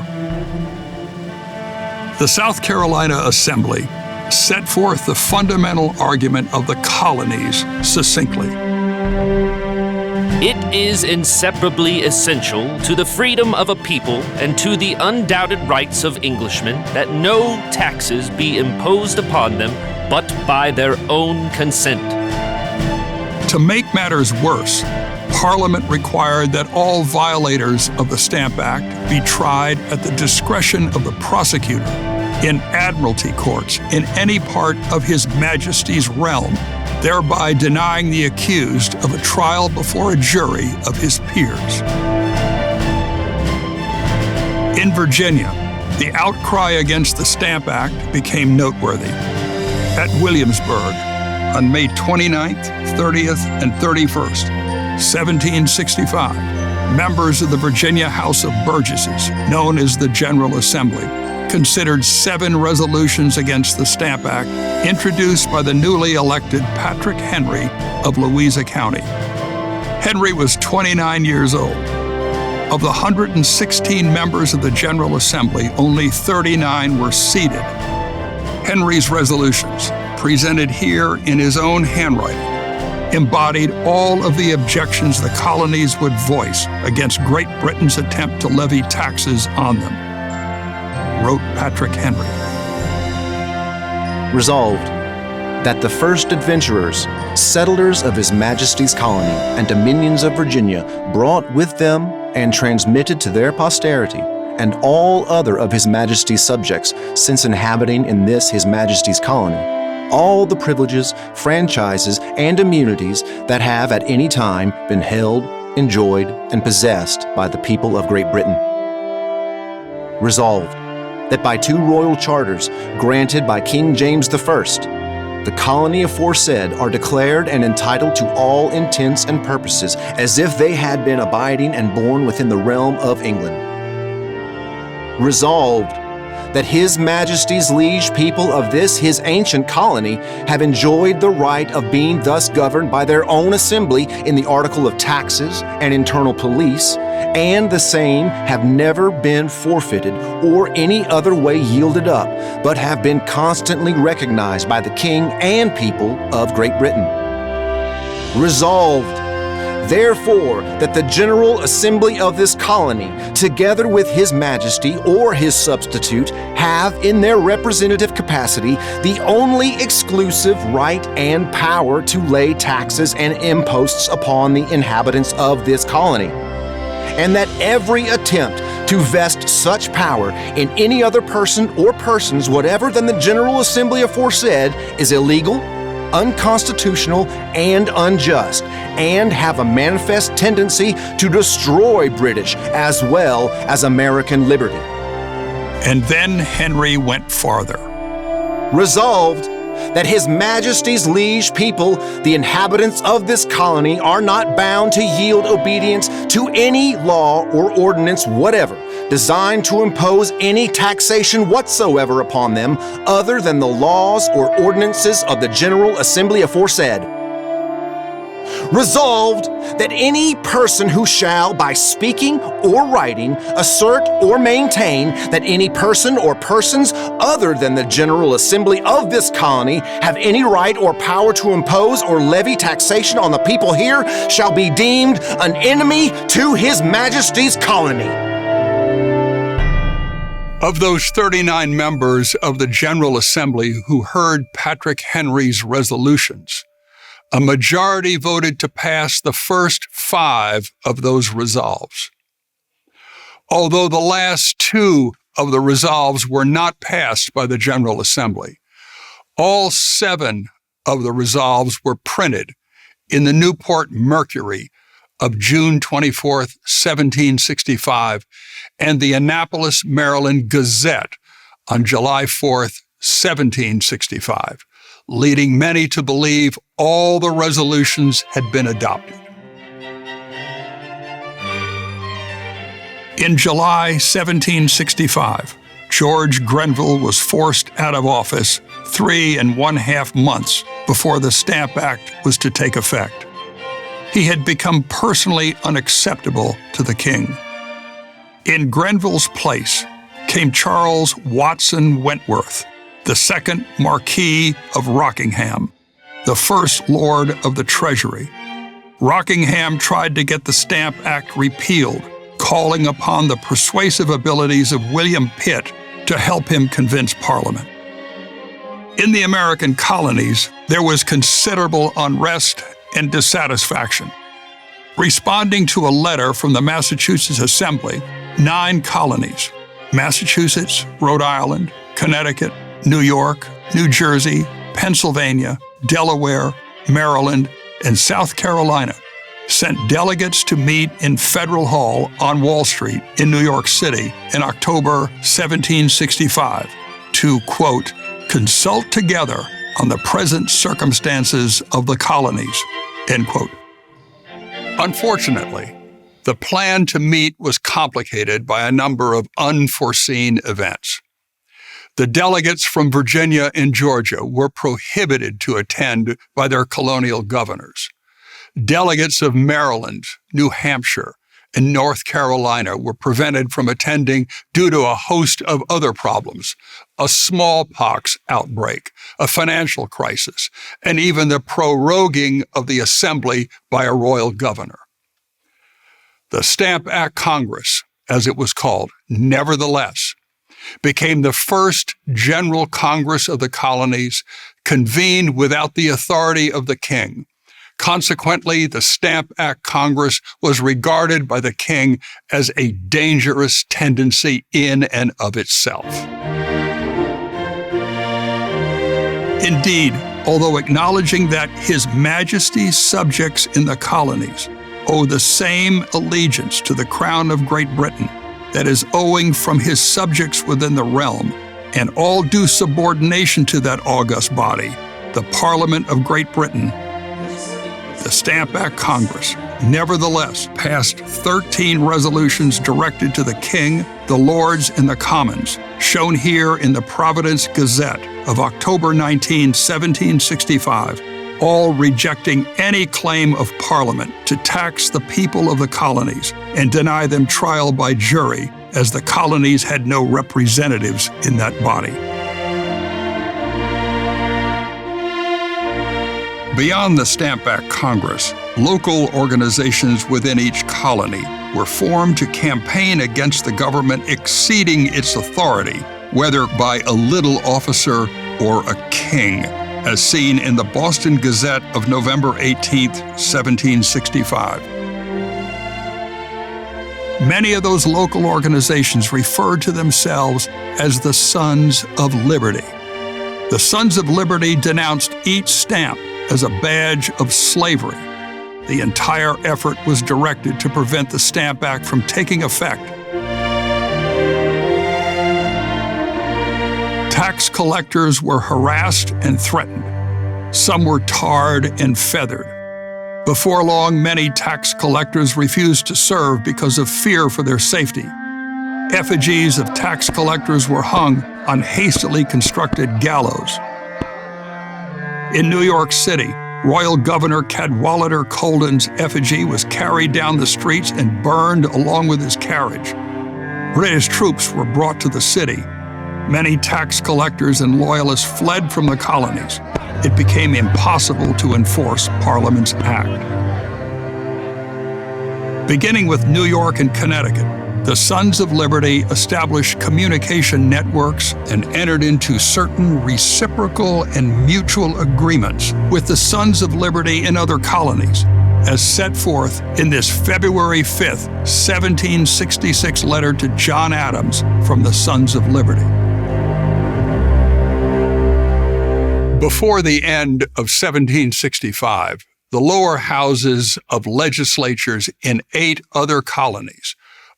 The South Carolina Assembly set forth the fundamental argument of the colonies succinctly. It is inseparably essential to the freedom of a people and to the undoubted rights of Englishmen that no taxes be imposed upon them but by their own consent. To make matters worse, Parliament required that all violators of the Stamp Act be tried at the discretion of the prosecutor in admiralty courts in any part of His Majesty's realm, thereby denying the accused of a trial before a jury of his peers. In Virginia, the outcry against the Stamp Act became noteworthy. At Williamsburg, on May 29th, 30th, and 31st, 1765, members of the Virginia House of Burgesses, known as the General Assembly, considered 7 resolutions against the Stamp Act introduced by the newly elected Patrick Henry of Louisa County. Henry was 29 years old. Of the 116 members of the General Assembly, only 39 were seated. Henry's resolutions, presented here in his own handwriting, embodied all of the objections the colonies would voice against Great Britain's attempt to levy taxes on them, wrote Patrick Henry. Resolved, that the first adventurers, settlers of His Majesty's colony and dominions of Virginia, brought with them and transmitted to their posterity, and all other of His Majesty's subjects, since inhabiting in this His Majesty's colony, all the privileges, franchises, and immunities that have at any time been held, enjoyed, and possessed by the people of Great Britain. Resolved, that by 2 royal charters granted by King James I, the colony aforesaid are declared and entitled to all intents and purposes as if they had been abiding and born within the realm of England. Resolved, that His Majesty's liege people of this His ancient colony have enjoyed the right of being thus governed by their own assembly in the article of taxes and internal police, and the same have never been forfeited or any other way yielded up, but have been constantly recognized by the King and people of Great Britain. Resolved, therefore, that the General Assembly of this colony, together with His Majesty or his substitute, have in their representative capacity the only exclusive right and power to lay taxes and imposts upon the inhabitants of this colony, and that every attempt to vest such power in any other person or persons whatever than the General Assembly aforesaid is illegal, unconstitutional, and unjust, and have a manifest tendency to destroy British as well as American liberty. And then Henry went farther. Resolved, that His Majesty's liege people, the inhabitants of this colony, are not bound to yield obedience to any law or ordinance whatever designed to impose any taxation whatsoever upon them other than the laws or ordinances of the General Assembly aforesaid. Resolved, that any person who shall, by speaking or writing, assert or maintain that any person or persons other than the General Assembly of this colony have any right or power to impose or levy taxation on the people here shall be deemed an enemy to His Majesty's colony. Of those 39 members of the General Assembly who heard Patrick Henry's resolutions, a majority voted to pass the first 5 of those resolves. Although the last 2 of the resolves were not passed by the General Assembly, all 7 of the resolves were printed in the Newport Mercury of June 24, 1765, and the Annapolis, Maryland Gazette on July 4, 1765, leading many to believe all the resolutions had been adopted. In July 1765, George Grenville was forced out of office 3 1/2 months before the Stamp Act was to take effect. he had become personally unacceptable to the king. In Grenville's place came Charles Watson Wentworth, the second Marquis of Rockingham, the first Lord of the Treasury. Rockingham tried to get the Stamp Act repealed, calling upon the persuasive abilities of William Pitt to help him convince Parliament. In the American colonies, there was considerable unrest and dissatisfaction. Responding to a letter from the Massachusetts Assembly, 9 colonies, Massachusetts, Rhode Island, Connecticut, New York, New Jersey, Pennsylvania, Delaware, Maryland, and South Carolina, sent delegates to meet in Federal Hall on Wall Street in New York City in October 1765 to, quote, consult together on the present circumstances of the colonies, end quote. Unfortunately, the plan to meet was complicated by a number of unforeseen events. The delegates from Virginia and Georgia were prohibited to attend by their colonial governors. Delegates of Maryland, New Hampshire, and North Carolina were prevented from attending due to a host of other problems, a smallpox outbreak, a financial crisis, and even the proroguing of the assembly by a royal governor. The Stamp Act Congress, as it was called, nevertheless, became the first General Congress of the colonies, convened without the authority of the king. Consequently, the Stamp Act Congress was regarded by the king as a dangerous tendency in and of itself. Indeed, although acknowledging that His Majesty's subjects in the colonies owe the same allegiance to the Crown of Great Britain that is owing from his subjects within the realm, and all due subordination to that august body, the Parliament of Great Britain, the Stamp Act Congress nevertheless passed 13 resolutions directed to the King, the Lords, and the Commons, shown here in the Providence Gazette of October 19, 1765, all rejecting any claim of Parliament to tax the people of the colonies and deny them trial by jury, as the colonies had no representatives in that body. Beyond the Stamp Act Congress, local organizations within each colony were formed to campaign against the government exceeding its authority, whether by a little officer or a king, as seen in the Boston Gazette of November 18, 1765. Many of those local organizations referred to themselves as the Sons of Liberty. The Sons of Liberty denounced each stamp as a badge of slavery. The entire effort was directed to prevent the Stamp Act from taking effect. Tax collectors were harassed and threatened. Some were tarred and feathered. Before long, many tax collectors refused to serve because of fear for their safety. Effigies of tax collectors were hung on hastily constructed gallows. In New York City, Royal Governor Cadwallader Colden's effigy was carried down the streets and burned along with his carriage. British troops were brought to the city. Many tax collectors and loyalists fled from the colonies. It became impossible to enforce Parliament's act. Beginning with New York and Connecticut, the Sons of Liberty established communication networks and entered into certain reciprocal and mutual agreements with the Sons of Liberty in other colonies, as set forth in this February 5th, 1766 letter to John Adams from the Sons of Liberty. Before the end of 1765, the lower houses of legislatures in 8 other colonies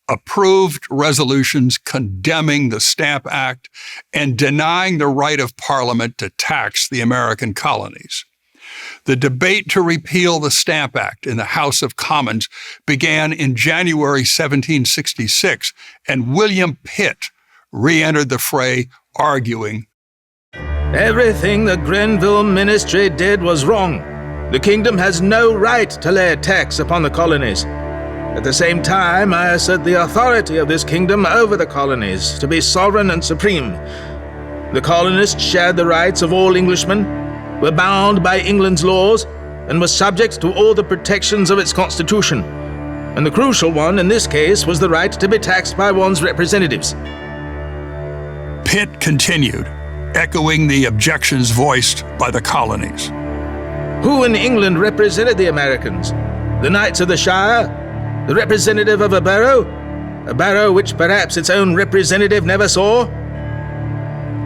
approved resolutions condemning the Stamp Act and denying the right of Parliament to tax the American colonies. The debate to repeal the Stamp Act in the House of Commons began in January 1766, and William Pitt re-entered the fray, arguing, "Everything the Grenville ministry did was wrong. The kingdom has no right to lay a tax upon the colonies. At the same time, I assert the authority of this kingdom over the colonies to be sovereign and supreme. The colonists shared the rights of all Englishmen, were bound by England's laws, and were subject to all the protections of its constitution. And the crucial one in this case was the right to be taxed by one's representatives. Pitt continued, echoing the objections voiced by the colonies. Who in England represented the Americans? The Knights of the Shire? The representative of a borough which perhaps its own representative never saw?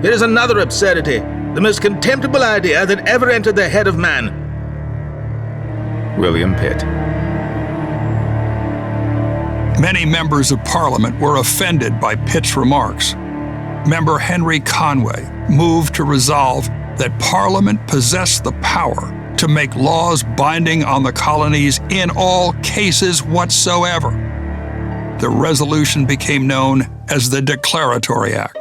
Here is another absurdity, the most contemptible idea that ever entered the head of man. William Pitt. Many members of Parliament were offended by Pitt's remarks. Member Henry Conway moved to resolve that Parliament possessed the power to make laws binding on the colonies in all cases whatsoever. The resolution became known as the Declaratory Act.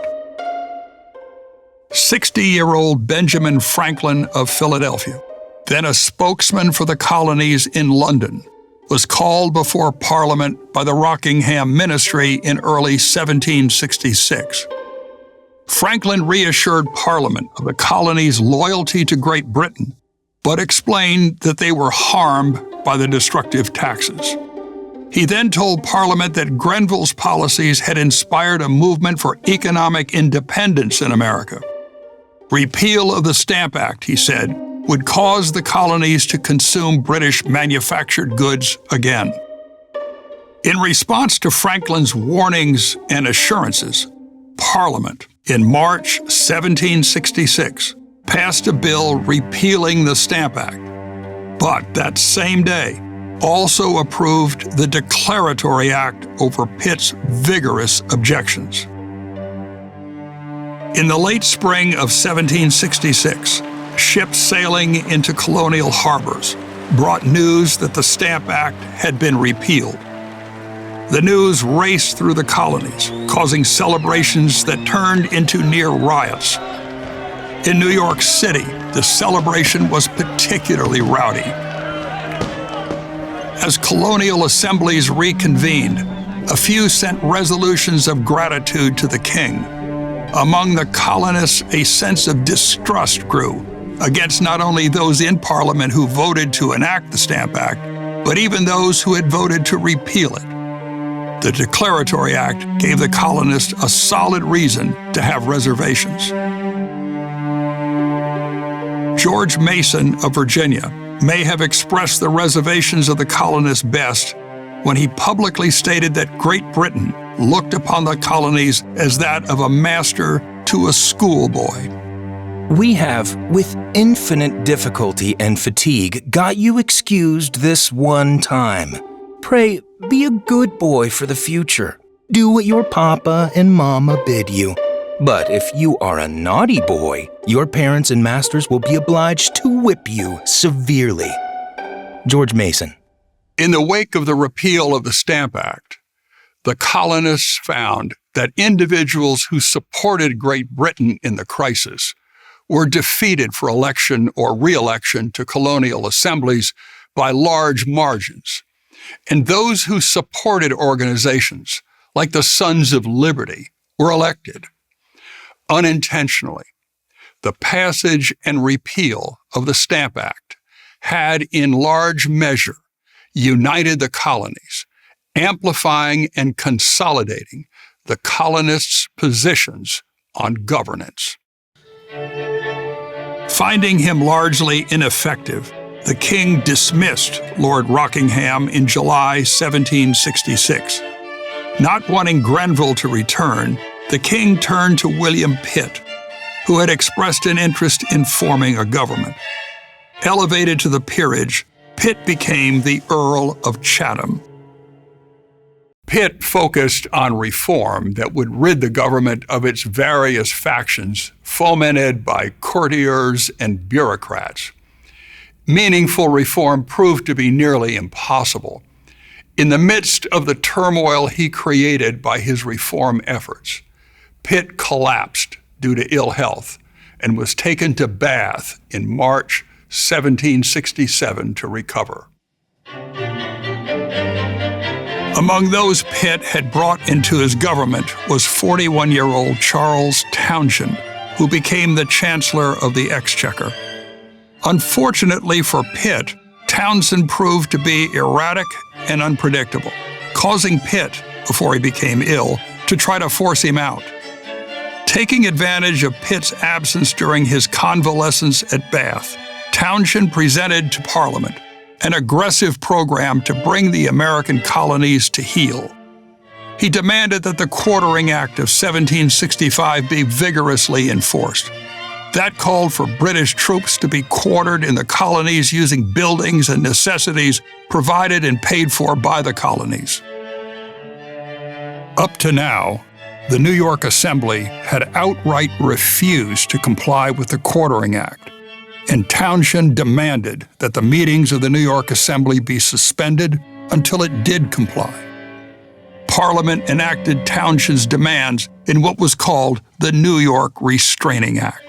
60-year-old Benjamin Franklin of Philadelphia, then a spokesman for the colonies in London, was called before Parliament by the Rockingham Ministry in early 1766. Franklin reassured Parliament of the colonies' loyalty to Great Britain, but explained that they were harmed by the destructive taxes. He then told Parliament that Grenville's policies had inspired a movement for economic independence in America. Repeal of the Stamp Act, he said, would cause the colonies to consume British manufactured goods again. In response to Franklin's warnings and assurances, Parliament, in March 1766, passed a bill repealing the Stamp Act, but that same day also approved the Declaratory Act over Pitt's vigorous objections. In the late spring of 1766, ships sailing into colonial harbors brought news that the Stamp Act had been repealed. The news raced through the colonies, causing celebrations that turned into near riots. In New York City, the celebration was particularly rowdy. As colonial assemblies reconvened, a few sent resolutions of gratitude to the king. Among the colonists, a sense of distrust grew against not only those in Parliament who voted to enact the Stamp Act, but even those who had voted to repeal it. The Declaratory Act gave the colonists a solid reason to have reservations. George Mason of Virginia may have expressed the reservations of the colonists best when he publicly stated that Great Britain looked upon the colonies as that of a master to a schoolboy. We have, with infinite difficulty and fatigue, got you excused this one time. Pray, be a good boy for the future. Do what your papa and mama bid you. But if you are a naughty boy, your parents and masters will be obliged to whip you severely. George Mason. In the wake of the repeal of the Stamp Act, the colonists found that individuals who supported Great Britain in the crisis were defeated for election or re-election to colonial assemblies by large margins. And those who supported organizations like the Sons of Liberty were elected. Unintentionally, the passage and repeal of the Stamp Act had in large measure united the colonies, amplifying and consolidating the colonists' positions on governance. Finding him largely ineffective, the king dismissed Lord Rockingham in July 1766. Not wanting Grenville to return, the king turned to William Pitt, who had expressed an interest in forming a government. Elevated to the peerage, Pitt became the Earl of Chatham. Pitt focused on reform that would rid the government of its various factions, fomented by courtiers and bureaucrats. Meaningful reform proved to be nearly impossible. In the midst of the turmoil he created by his reform efforts, Pitt collapsed due to ill health and was taken to Bath in March 1767, to recover. Among those Pitt had brought into his government was 41-year-old Charles Townshend, who became the Chancellor of the Exchequer. Unfortunately for Pitt, Townshend proved to be erratic and unpredictable, causing Pitt, before he became ill, to try to force him out. Taking advantage of Pitt's absence during his convalescence at Bath, Townshend presented to Parliament an aggressive program to bring the American colonies to heel. He demanded that the Quartering Act of 1765 be vigorously enforced. That called for British troops to be quartered in the colonies using buildings and necessities provided and paid for by the colonies. Up to now, the New York Assembly had outright refused to comply with the Quartering Act, and Townshend demanded that the meetings of the New York Assembly be suspended until it did comply. Parliament enacted Townshend's demands in what was called the New York Restraining Act.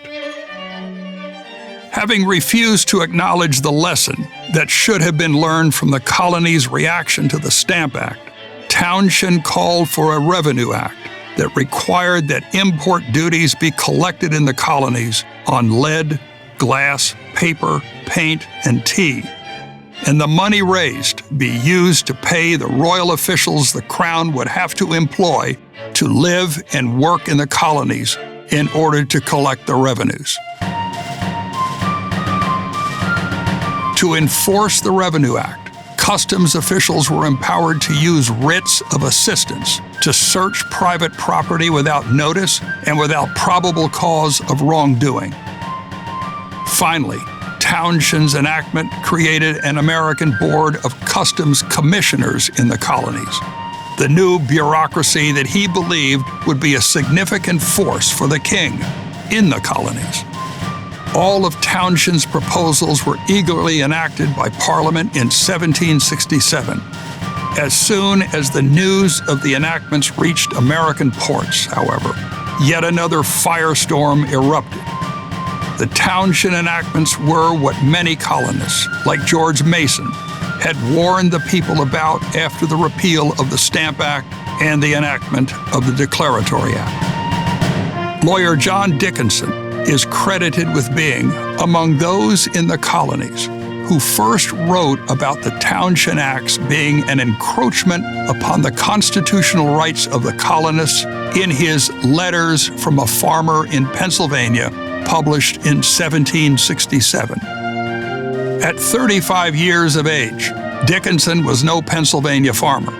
Having refused to acknowledge the lesson that should have been learned from the colony's reaction to the Stamp Act, Townshend called for a Revenue Act that required that import duties be collected in the colonies on lead, glass, paper, paint, and tea, and the money raised be used to pay the royal officials the Crown would have to employ to live and work in the colonies in order to collect the revenues. To enforce the Revenue Act, customs officials were empowered to use writs of assistance to search private property without notice and without probable cause of wrongdoing. Finally, Townshend's enactment created an American Board of Customs Commissioners in the colonies, the new bureaucracy that he believed would be a significant force for the king in the colonies. All of Townshend's proposals were eagerly enacted by Parliament in 1767. As soon as the news of the enactments reached American ports, however, yet another firestorm erupted. The Townshend enactments were what many colonists, like George Mason, had warned the people about after the repeal of the Stamp Act and the enactment of the Declaratory Act. Lawyer John Dickinson is credited with being among those in the colonies who first wrote about the Townshend Acts being an encroachment upon the constitutional rights of the colonists in his Letters from a Farmer in Pennsylvania, published in 1767. At 35 years of age, Dickinson was no Pennsylvania farmer.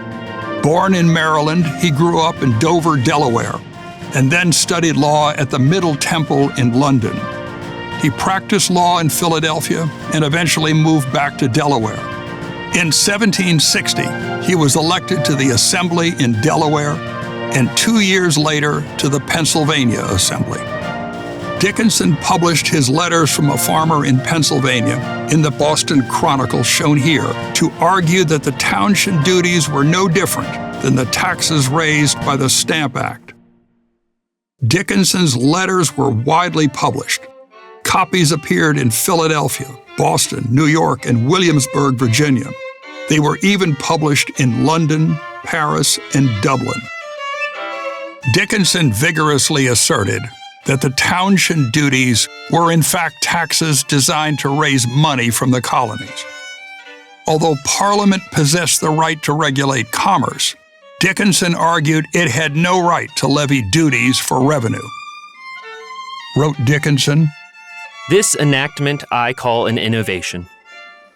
Born in Maryland, he grew up in Dover, Delaware, and then studied law at the Middle Temple in London. He practiced law in Philadelphia and eventually moved back to Delaware. In 1760, he was elected to the Assembly in Delaware and 2 years later to the Pennsylvania Assembly. Dickinson published his Letters from a Farmer in Pennsylvania in the Boston Chronicle, shown here, to argue that the Townshend duties were no different than the taxes raised by the Stamp Act. Dickinson's letters were widely published. Copies appeared in Philadelphia, Boston, New York, and Williamsburg, Virginia. They were even published in London, Paris, and Dublin. Dickinson vigorously asserted that the Townshend duties were in fact taxes designed to raise money from the colonies. Although Parliament possessed the right to regulate commerce, Dickinson argued it had no right to levy duties for revenue. Wrote Dickinson, "This enactment I call an innovation,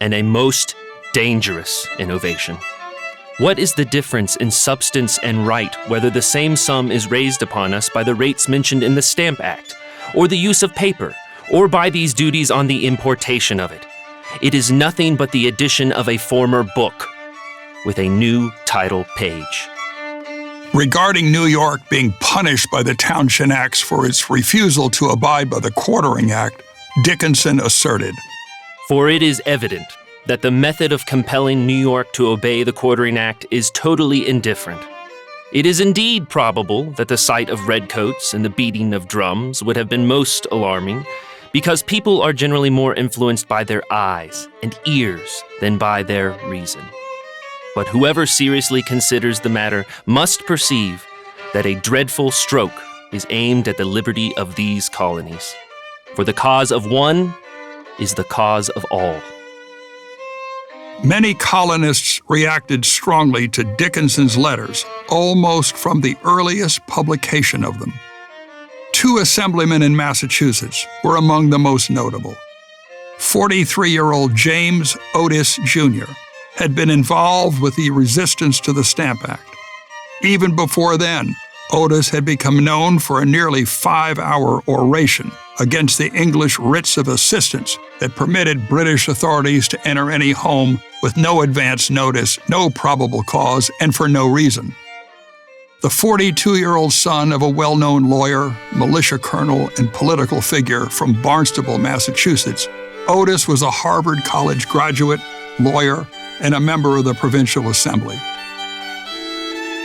and a most dangerous innovation. What is the difference in substance and right whether the same sum is raised upon us by the rates mentioned in the Stamp Act, or the use of paper, or by these duties on the importation of it? It is nothing but the addition of a former book, with a new title page." Regarding New York being punished by the Townshend Acts for its refusal to abide by the Quartering Act, Dickinson asserted, "For it is evident that the method of compelling New York to obey the Quartering Act is totally indifferent. It is indeed probable that the sight of redcoats and the beating of drums would have been most alarming, because people are generally more influenced by their eyes and ears than by their reason. But whoever seriously considers the matter must perceive that a dreadful stroke is aimed at the liberty of these colonies. For the cause of one is the cause of all. Many colonists reacted strongly to Dickinson's letters, almost from the earliest publication of them. 2 assemblymen in Massachusetts were among the most notable. 43-year-old James Otis, Jr. had been involved with the resistance to the Stamp Act. Even before then, Otis had become known for a nearly 5-hour oration against the English writs of assistance that permitted British authorities to enter any home with no advance notice, no probable cause, and for no reason. The 42-year-old son of a well-known lawyer, militia colonel, and political figure from Barnstable, Massachusetts, Otis was a Harvard College graduate, lawyer, and a member of the Provincial Assembly.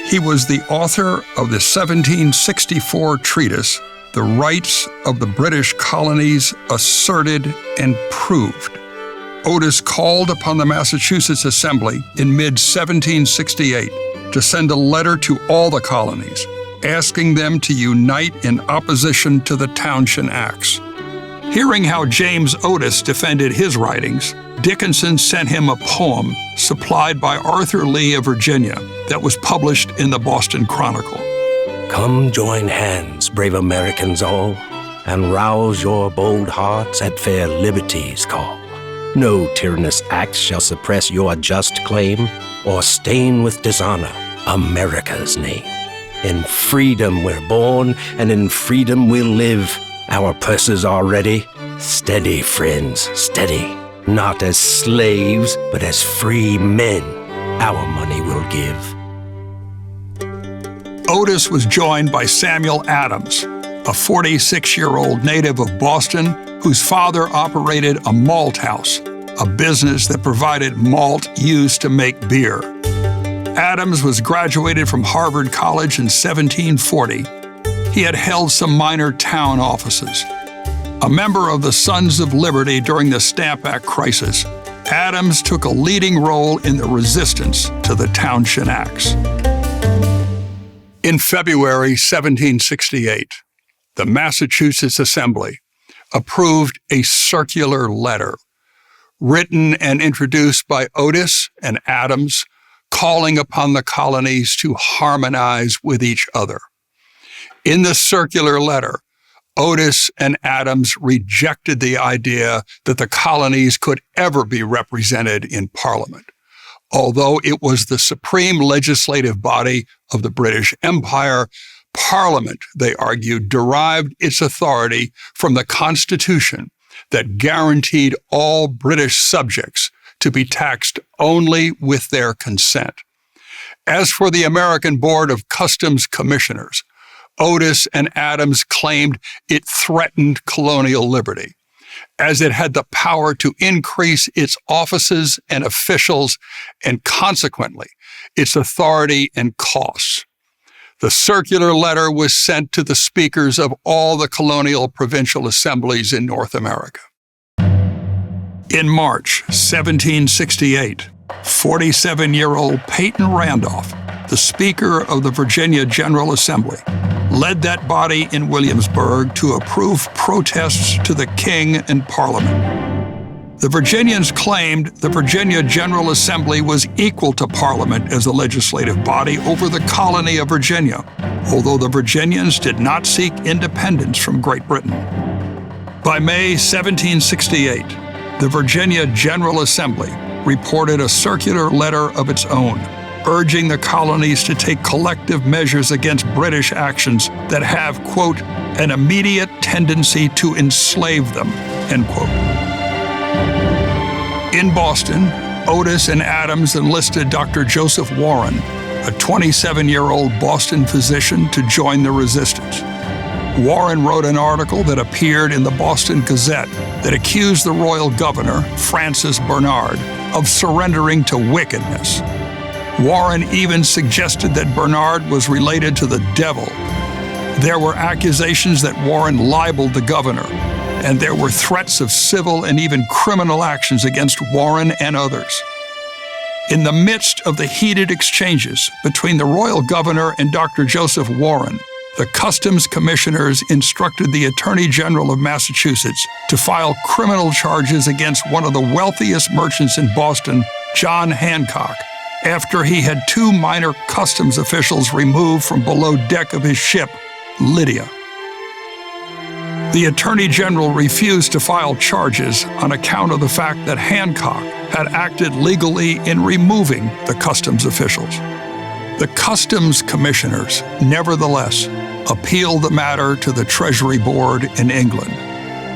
He was the author of the 1764 treatise, The Rights of the British Colonies Asserted and Proved. Otis called upon the Massachusetts Assembly in mid-1768 to send a letter to all the colonies, asking them to unite in opposition to the Townshend Acts. Hearing how James Otis defended his writings, Dickinson sent him a poem supplied by Arthur Lee of Virginia that was published in the Boston Chronicle. Come join hands, brave Americans all, and rouse your bold hearts at fair liberty's call. No tyrannous act shall suppress your just claim or stain with dishonor America's name. In freedom we're born, and in freedom we'll live. Our purses are ready. Steady, friends, steady. Not as slaves, but as free men, our money will give. Otis was joined by Samuel Adams, a 46-year-old native of Boston whose father operated a malt house, a business that provided malt used to make beer. Adams was graduated from Harvard College in 1740. He had held some minor town offices. A member of the Sons of Liberty during the Stamp Act crisis, Adams took a leading role in the resistance to the Townshend Acts. In February 1768, the Massachusetts Assembly approved a circular letter written and introduced by Otis and Adams, calling upon the colonies to harmonize with each other. In the circular letter, Otis and Adams rejected the idea that the colonies could ever be represented in Parliament, although it was the supreme legislative body of the British Empire. Parliament, they argued, derived its authority from the Constitution that guaranteed all British subjects to be taxed only with their consent. As for the American Board of Customs Commissioners, Otis and Adams claimed it threatened colonial liberty, as it had the power to increase its offices and officials and consequently its authority and costs. The circular letter was sent to the speakers of all the colonial provincial assemblies in North America. In March 1768, 47-year-old Peyton Randolph, the Speaker of the Virginia General Assembly, led that body in Williamsburg to approve protests to the King and Parliament. The Virginians claimed the Virginia General Assembly was equal to Parliament as a legislative body over the colony of Virginia, although the Virginians did not seek independence from Great Britain. By May 1768, the Virginia General Assembly reported a circular letter of its own, urging the colonies to take collective measures against British actions that have, quote, an immediate tendency to enslave them, end quote. In Boston, Otis and Adams enlisted Dr. Joseph Warren, a 27-year-old Boston physician, to join the resistance. Warren wrote an article that appeared in the Boston Gazette that accused the royal governor, Francis Bernard, of surrendering to wickedness. Warren even suggested that Bernard was related to the devil. There were accusations that Warren libeled the governor and there were threats of civil and even criminal actions against Warren and others. In the midst of the heated exchanges between the royal governor and Dr. Joseph Warren, the customs commissioners instructed the Attorney General of Massachusetts to file criminal charges against one of the wealthiest merchants in Boston, John Hancock, after he had 2 minor customs officials removed from below deck of his ship, Lydia. The Attorney General refused to file charges on account of the fact that Hancock had acted legally in removing the customs officials. The customs commissioners, nevertheless, appealed the matter to the Treasury Board in England.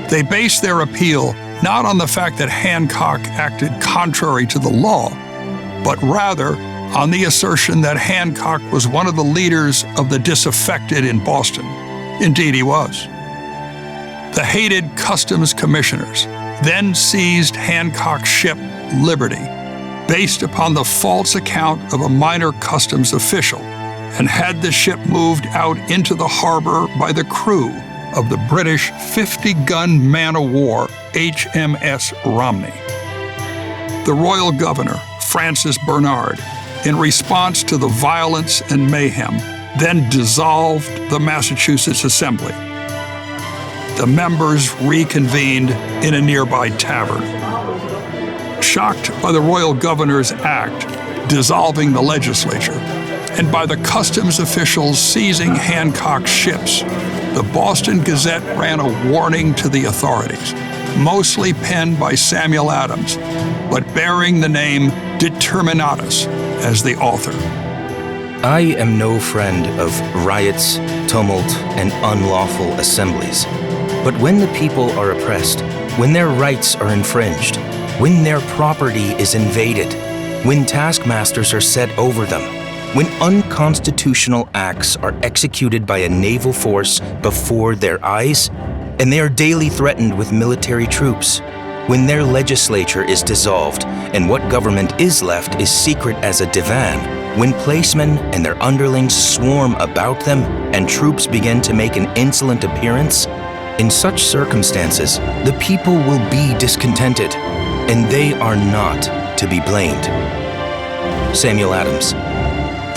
They based their appeal not on the fact that Hancock acted contrary to the law, but rather on the assertion that Hancock was one of the leaders of the disaffected in Boston. Indeed, he was. The hated customs commissioners then seized Hancock's ship, Liberty, based upon the false account of a minor customs official, and had the ship moved out into the harbor by the crew of the British 50-gun man-of-war HMS Romney. The royal governor, Francis Bernard, in response to the violence and mayhem, then dissolved the Massachusetts Assembly. The members reconvened in a nearby tavern. Shocked by the royal governor's act dissolving the legislature, and by the customs officials seizing Hancock's ships, the Boston Gazette ran a warning to the authorities, mostly penned by Samuel Adams, but bearing the name Determinatus as the author. I am no friend of riots, tumult, and unlawful assemblies. But when the people are oppressed, when their rights are infringed, when their property is invaded, when taskmasters are set over them, when unconstitutional acts are executed by a naval force before their eyes, and they are daily threatened with military troops, when their legislature is dissolved and what government is left is secret as a divan, when placemen and their underlings swarm about them and troops begin to make an insolent appearance, in such circumstances, the people will be discontented, and they are not to be blamed. Samuel Adams.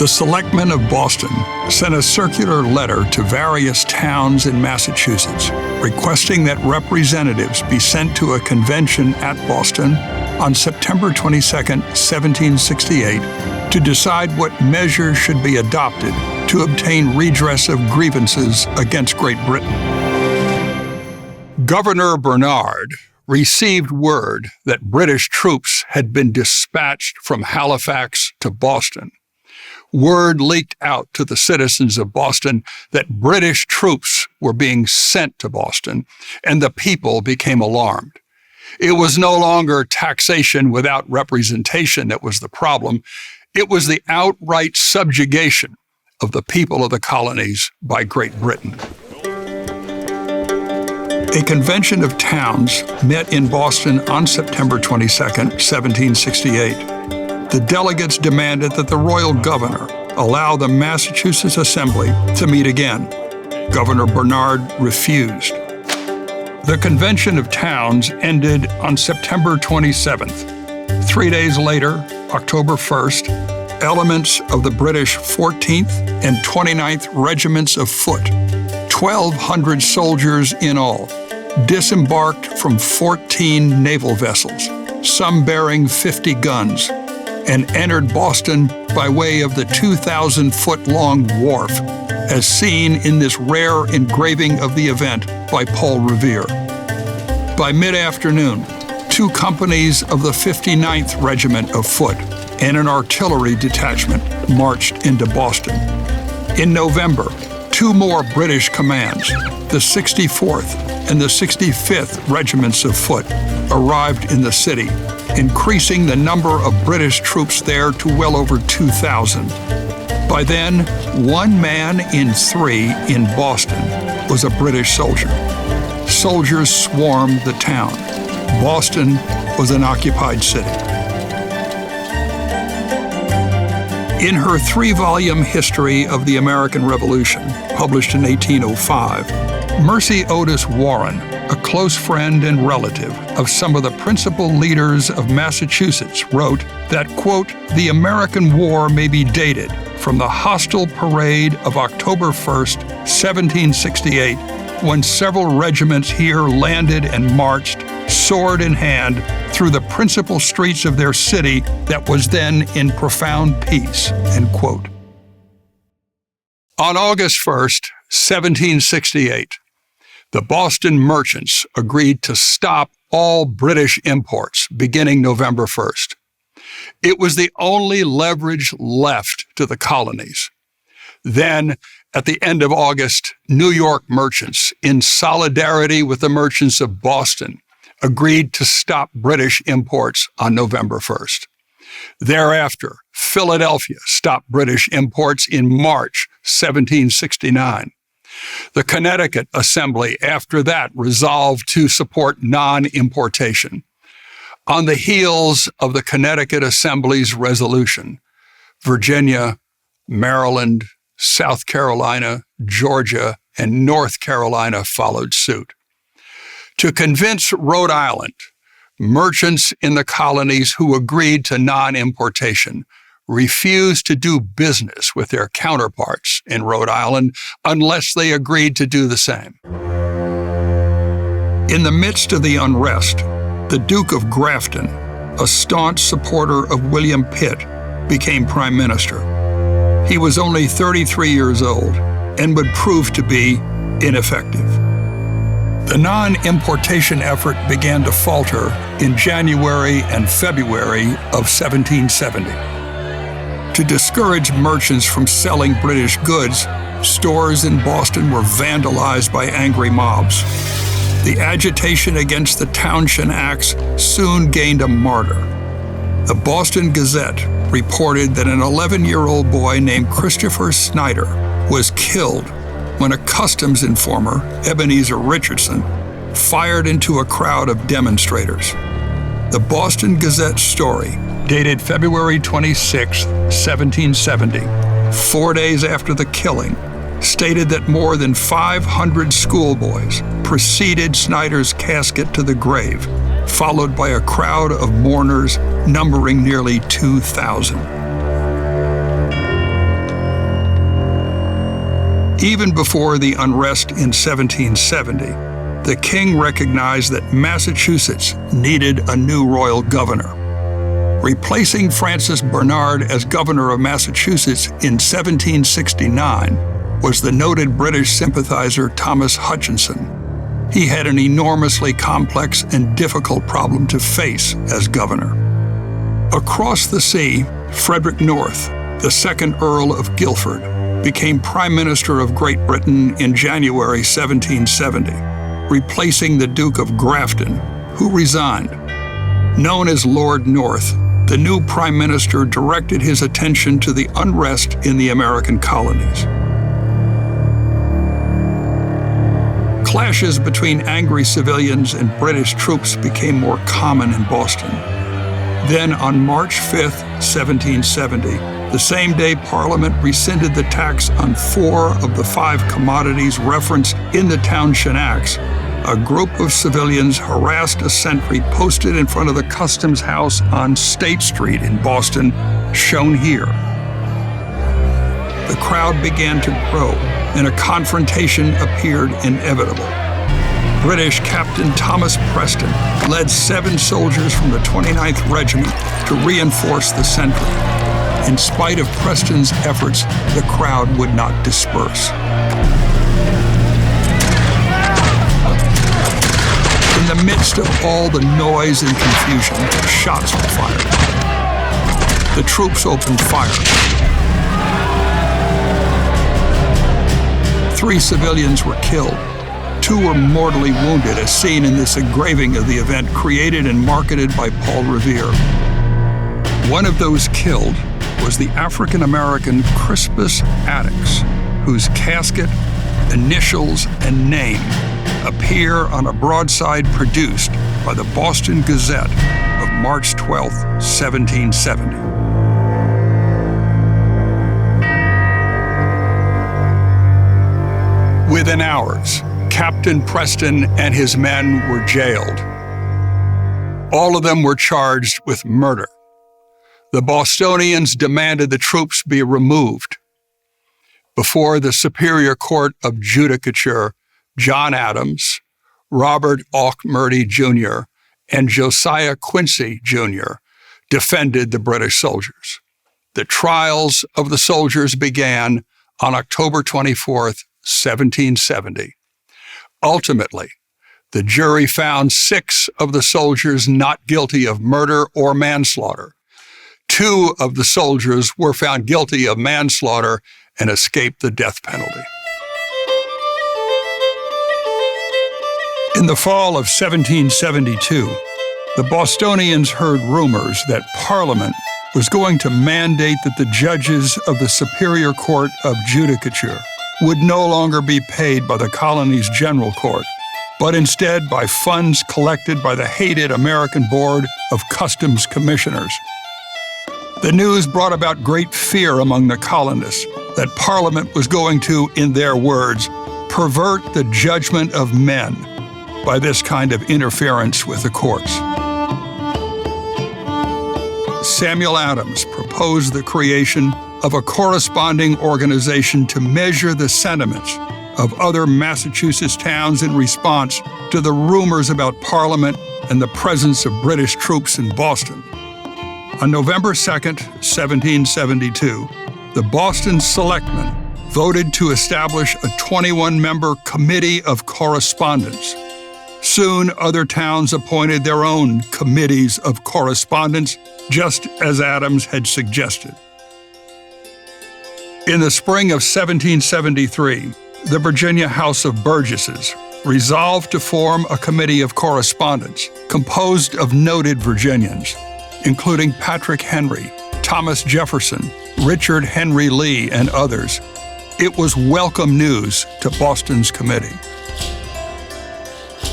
The selectmen of Boston sent a circular letter to various towns in Massachusetts requesting that representatives be sent to a convention at Boston on September 22, 1768, to decide what measures should be adopted to obtain redress of grievances against Great Britain. Governor Bernard received word that British troops had been dispatched from Halifax to Boston. Word leaked out to the citizens of Boston that British troops were being sent to Boston, and the people became alarmed. It was no longer taxation without representation that was the problem. It was the outright subjugation of the people of the colonies by Great Britain. A convention of towns met in Boston on September 22, 1768. The delegates demanded that the royal governor allow the Massachusetts Assembly to meet again. Governor Bernard refused. The convention of towns ended on September 27th. 3 days later, October 1st, elements of the British 14th and 29th Regiments of Foot, 1,200 soldiers in all, disembarked from 14 naval vessels, some bearing 50 guns, and entered Boston by way of the 2,000-foot-long wharf, as seen in this rare engraving of the event by Paul Revere. By mid-afternoon, 2 companies of the 59th Regiment of Foot and an artillery detachment marched into Boston. In November, 2 more British commands, the 64th and the 65th Regiments of Foot, arrived in the city, increasing the number of British troops there to well over 2,000. By then, 1 man in 3 in Boston was a British soldier. Soldiers swarmed the town. Boston was an occupied city. In her 3-volume history of the American Revolution, published in 1805, Mercy Otis Warren a close friend and relative of some of the principal leaders of Massachusetts, wrote that, quote, "The American War may be dated from the hostile parade of October 1st, 1768, when several regiments here landed and marched, sword in hand, through the principal streets of their city that was then in profound peace," end quote. On August 1st, 1768, the Boston merchants agreed to stop all British imports beginning November 1st. It was the only leverage left to the colonies. Then, at the end of August, New York merchants, in solidarity with the merchants of Boston, agreed to stop British imports on November 1st. Thereafter, Philadelphia stopped British imports in March 1769. The Connecticut Assembly, after that, resolved to support non-importation. On the heels of the Connecticut Assembly's resolution, Virginia, Maryland, South Carolina, Georgia, and North Carolina followed suit. To convince Rhode Island, merchants in the colonies who agreed to non-importation refused to do business with their counterparts in Rhode Island unless they agreed to do the same. In the midst of the unrest, the Duke of Grafton, a staunch supporter of William Pitt, became Prime Minister. He was only 33 years old and would prove to be ineffective. The non-importation effort began to falter in January and February of 1770. To discourage merchants from selling British goods, stores in Boston were vandalized by angry mobs. The agitation against the Townshend Acts soon gained a martyr. The Boston Gazette reported that an 11-year-old boy named Christopher Snyder was killed when a customs informer, Ebenezer Richardson, fired into a crowd of demonstrators. The Boston Gazette story, dated February 26, 1770, 4 days after the killing, stated that more than 500 schoolboys preceded Snyder's casket to the grave, followed by a crowd of mourners numbering nearly 2,000. Even before the unrest in 1770, the king recognized that Massachusetts needed a new royal governor. Replacing Francis Bernard as governor of Massachusetts in 1769 was the noted British sympathizer Thomas Hutchinson. He had an enormously complex and difficult problem to face as governor. Across the sea, Frederick North, the second Earl of Guilford, became Prime Minister of Great Britain in January 1770, replacing the Duke of Grafton, who resigned. Known as Lord North, the new Prime Minister directed his attention to the unrest in the American colonies. Clashes between angry civilians and British troops became more common in Boston. Then, on March 5, 1770, the same day Parliament rescinded the tax on 4 of the 5 commodities referenced in the Townshend Acts, a group of civilians harassed a sentry posted in front of the Customs House on State Street in Boston, shown here. The crowd began to grow, and a confrontation appeared inevitable. British Captain Thomas Preston led 7 soldiers from the 29th Regiment to reinforce the sentry. In spite of Preston's efforts, the crowd would not disperse. In the midst of all the noise and confusion, shots were fired. The troops opened fire. 3 civilians were killed. 2 were mortally wounded, as seen in this engraving of the event created and marketed by Paul Revere. One of those killed was the African-American Crispus Attucks, whose casket, initials, and name appear on a broadside produced by the Boston Gazette of March 12, 1770. Within hours, Captain Preston and his men were jailed. All of them were charged with murder. The Bostonians demanded the troops be removed. Before the Superior Court of Judicature, John Adams, Robert Auchmuty Jr., and Josiah Quincy Jr. defended the British soldiers. The trials of the soldiers began on October 24th, 1770. Ultimately, the jury found 6 of the soldiers not guilty of murder or manslaughter. 2 of the soldiers were found guilty of manslaughter and escaped the death penalty. In the fall of 1772, the Bostonians heard rumors that Parliament was going to mandate that the judges of the Superior Court of Judicature would no longer be paid by the colony's General Court, but instead by funds collected by the hated American Board of Customs Commissioners. The news brought about great fear among the colonists that Parliament was going to, in their words, pervert the judgment of men by this kind of interference with the courts. Samuel Adams proposed the creation of a corresponding organization to measure the sentiments of other Massachusetts towns in response to the rumors about Parliament and the presence of British troops in Boston. On November 2nd, 1772, the Boston Selectmen voted to establish a 21-member Committee of Correspondence. Soon, other towns appointed their own committees of correspondence, just as Adams had suggested. In the spring of 1773, the Virginia House of Burgesses resolved to form a committee of correspondence composed of noted Virginians, including Patrick Henry, Thomas Jefferson, Richard Henry Lee, and others. It was welcome news to Boston's committee.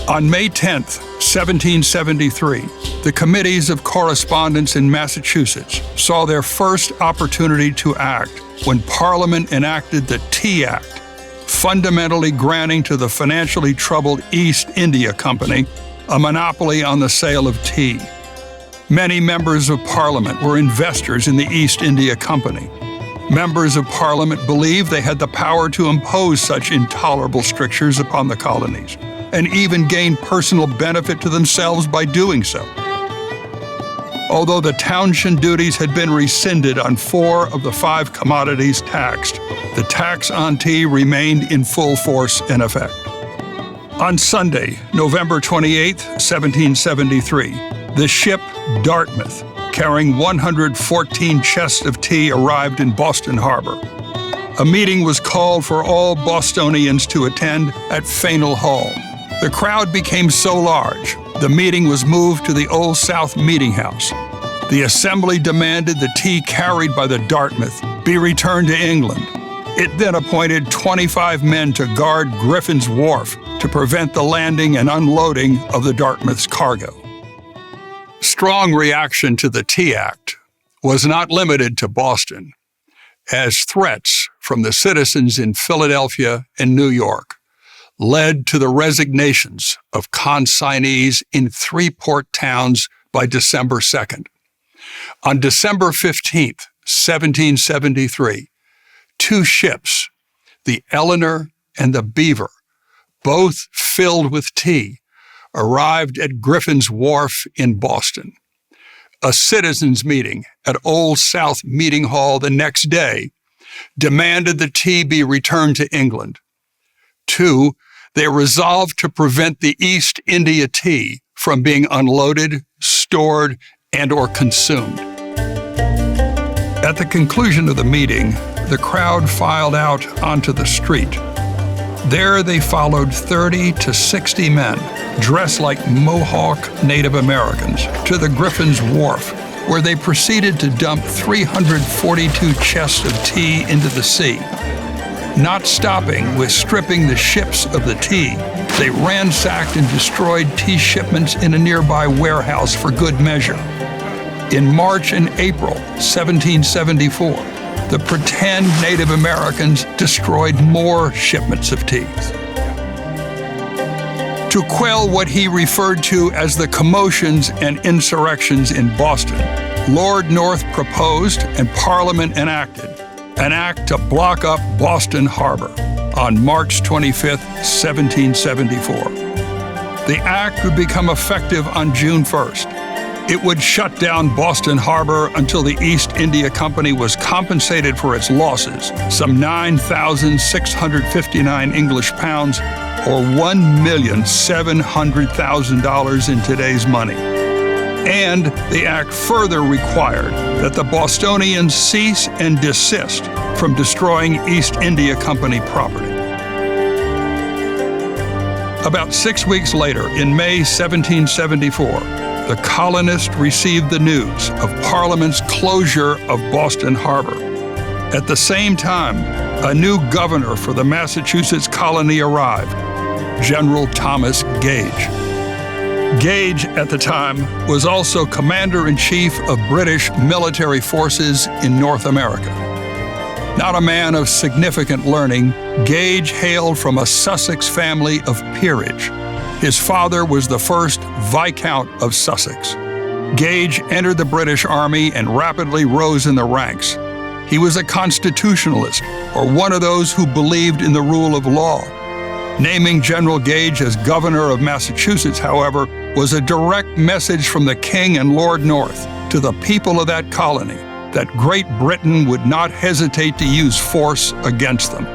On May 10, 1773, the committees of correspondence in Massachusetts saw their first opportunity to act when Parliament enacted the Tea Act, fundamentally granting to the financially troubled East India Company a monopoly on the sale of tea. Many members of Parliament were investors in the East India Company. Members of Parliament believed they had the power to impose such intolerable strictures upon the colonies, and even gain personal benefit to themselves by doing so. Although the Townshend duties had been rescinded on 4 of the 5 commodities taxed, the tax on tea remained in full force and effect. On Sunday, November 28, 1773, the ship Dartmouth, carrying 114 chests of tea, arrived in Boston Harbor. A meeting was called for all Bostonians to attend at Faneuil Hall. The crowd became so large, the meeting was moved to the Old South Meeting House. The assembly demanded the tea carried by the Dartmouth be returned to England. It then appointed 25 men to guard Griffin's Wharf to prevent the landing and unloading of the Dartmouth's cargo. Strong reaction to the Tea Act was not limited to Boston, as threats from the citizens in Philadelphia and New York led to the resignations of consignees in 3 port towns by December 2nd. On December 15th, 1773, 2 ships, the Eleanor and the Beaver, both filled with tea, arrived at Griffin's Wharf in Boston. A citizens' meeting at Old South Meeting Hall the next day demanded the tea be returned to England. 2, they resolved to prevent the East India tea from being unloaded, stored, and/or consumed. At the conclusion of the meeting, the crowd filed out onto the street. There they followed 30 to 60 men, dressed like Mohawk Native Americans, to the Griffin's Wharf, where they proceeded to dump 342 chests of tea into the sea. Not stopping with stripping the ships of the tea, they ransacked and destroyed tea shipments in a nearby warehouse for good measure. In March and April 1774, the pretend Native Americans destroyed more shipments of tea. to quell what he referred to as the commotions and insurrections in Boston. Lord North proposed and Parliament enacted an act to block up Boston Harbor on March 25, 1774. The act would become effective on June 1st. It would shut down Boston Harbor until the East India Company was compensated for its losses, some 9,659 English pounds, or $1,700,000 in today's money. And the act further required that the Bostonians cease and desist from destroying East India Company property. About 6 weeks later, in May 1774, the colonists received the news of Parliament's closure of Boston Harbor. At the same time, a new governor for the Massachusetts colony arrived, General Thomas Gage. Gage, at the time, was also Commander-in-Chief of British military forces in North America. Not a man of significant learning, Gage hailed from a Sussex family of peerage. His father was the first Viscount of Sussex. Gage entered the British Army and rapidly rose in the ranks. He was a constitutionalist, or one of those who believed in the rule of law. Naming General Gage as governor of Massachusetts, however, was a direct message from the King and Lord North to the people of that colony that Great Britain would not hesitate to use force against them.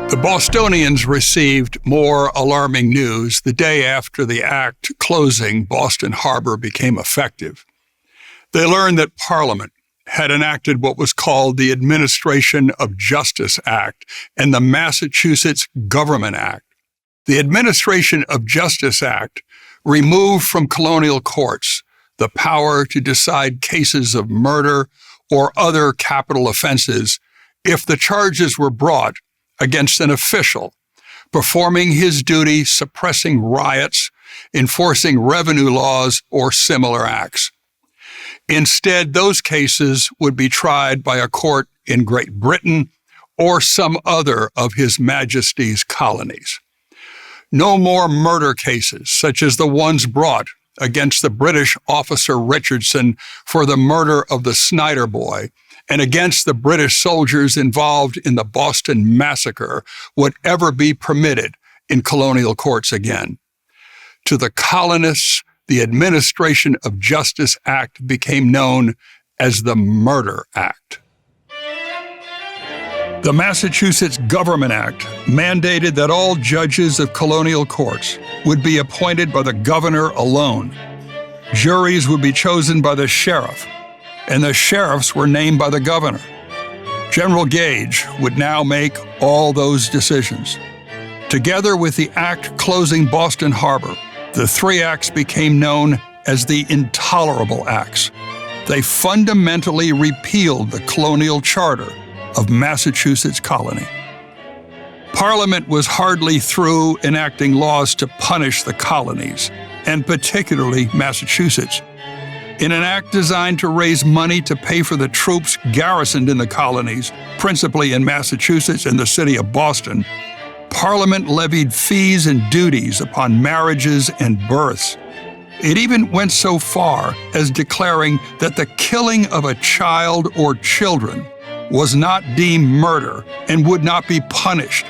The Bostonians received more alarming news the day after the act closing Boston Harbor became effective. They learned that Parliament had enacted what was called the Administration of Justice Act and the Massachusetts Government Act. The Administration of Justice Act removed from colonial courts the power to decide cases of murder or other capital offenses if the charges were brought against an official performing his duty suppressing riots, enforcing revenue laws, or similar acts. Instead, those cases would be tried by a court in Great Britain or some other of His Majesty's colonies. No more murder cases, such as the ones brought against the British officer Richardson for the murder of the Snyder boy, and against the British soldiers involved in the Boston Massacre, would ever be permitted in colonial courts again. To the colonists, the Administration of Justice Act became known as the Murder Act. The Massachusetts Government Act mandated that all judges of colonial courts would be appointed by the governor alone. Juries would be chosen by the sheriff, and the sheriffs were named by the governor. General Gage would now make all those decisions. Together with the act closing Boston Harbor, the three acts became known as the Intolerable Acts. They fundamentally repealed the colonial charter of Massachusetts colony. Parliament was hardly through enacting laws to punish the colonies, and particularly Massachusetts. In an act designed to raise money to pay for the troops garrisoned in the colonies, principally in Massachusetts and the city of Boston, Parliament levied fees and duties upon marriages and births. It even went so far as declaring that the killing of a child or children was not deemed murder and would not be punished.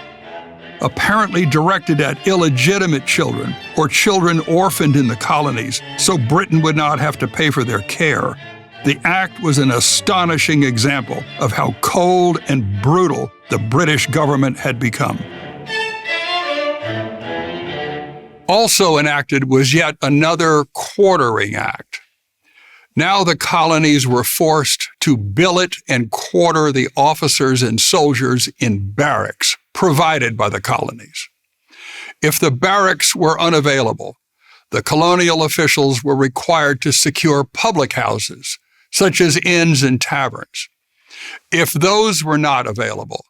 Apparently directed at illegitimate children or children orphaned in the colonies, so Britain would not have to pay for their care. The act was an astonishing example of how cold and brutal the British government had become. Also enacted was yet another quartering act. Now the colonies were forced to billet and quarter the officers and soldiers in barracks provided by the colonies. If the barracks were unavailable, the colonial officials were required to secure public houses, such as inns and taverns. If those were not available,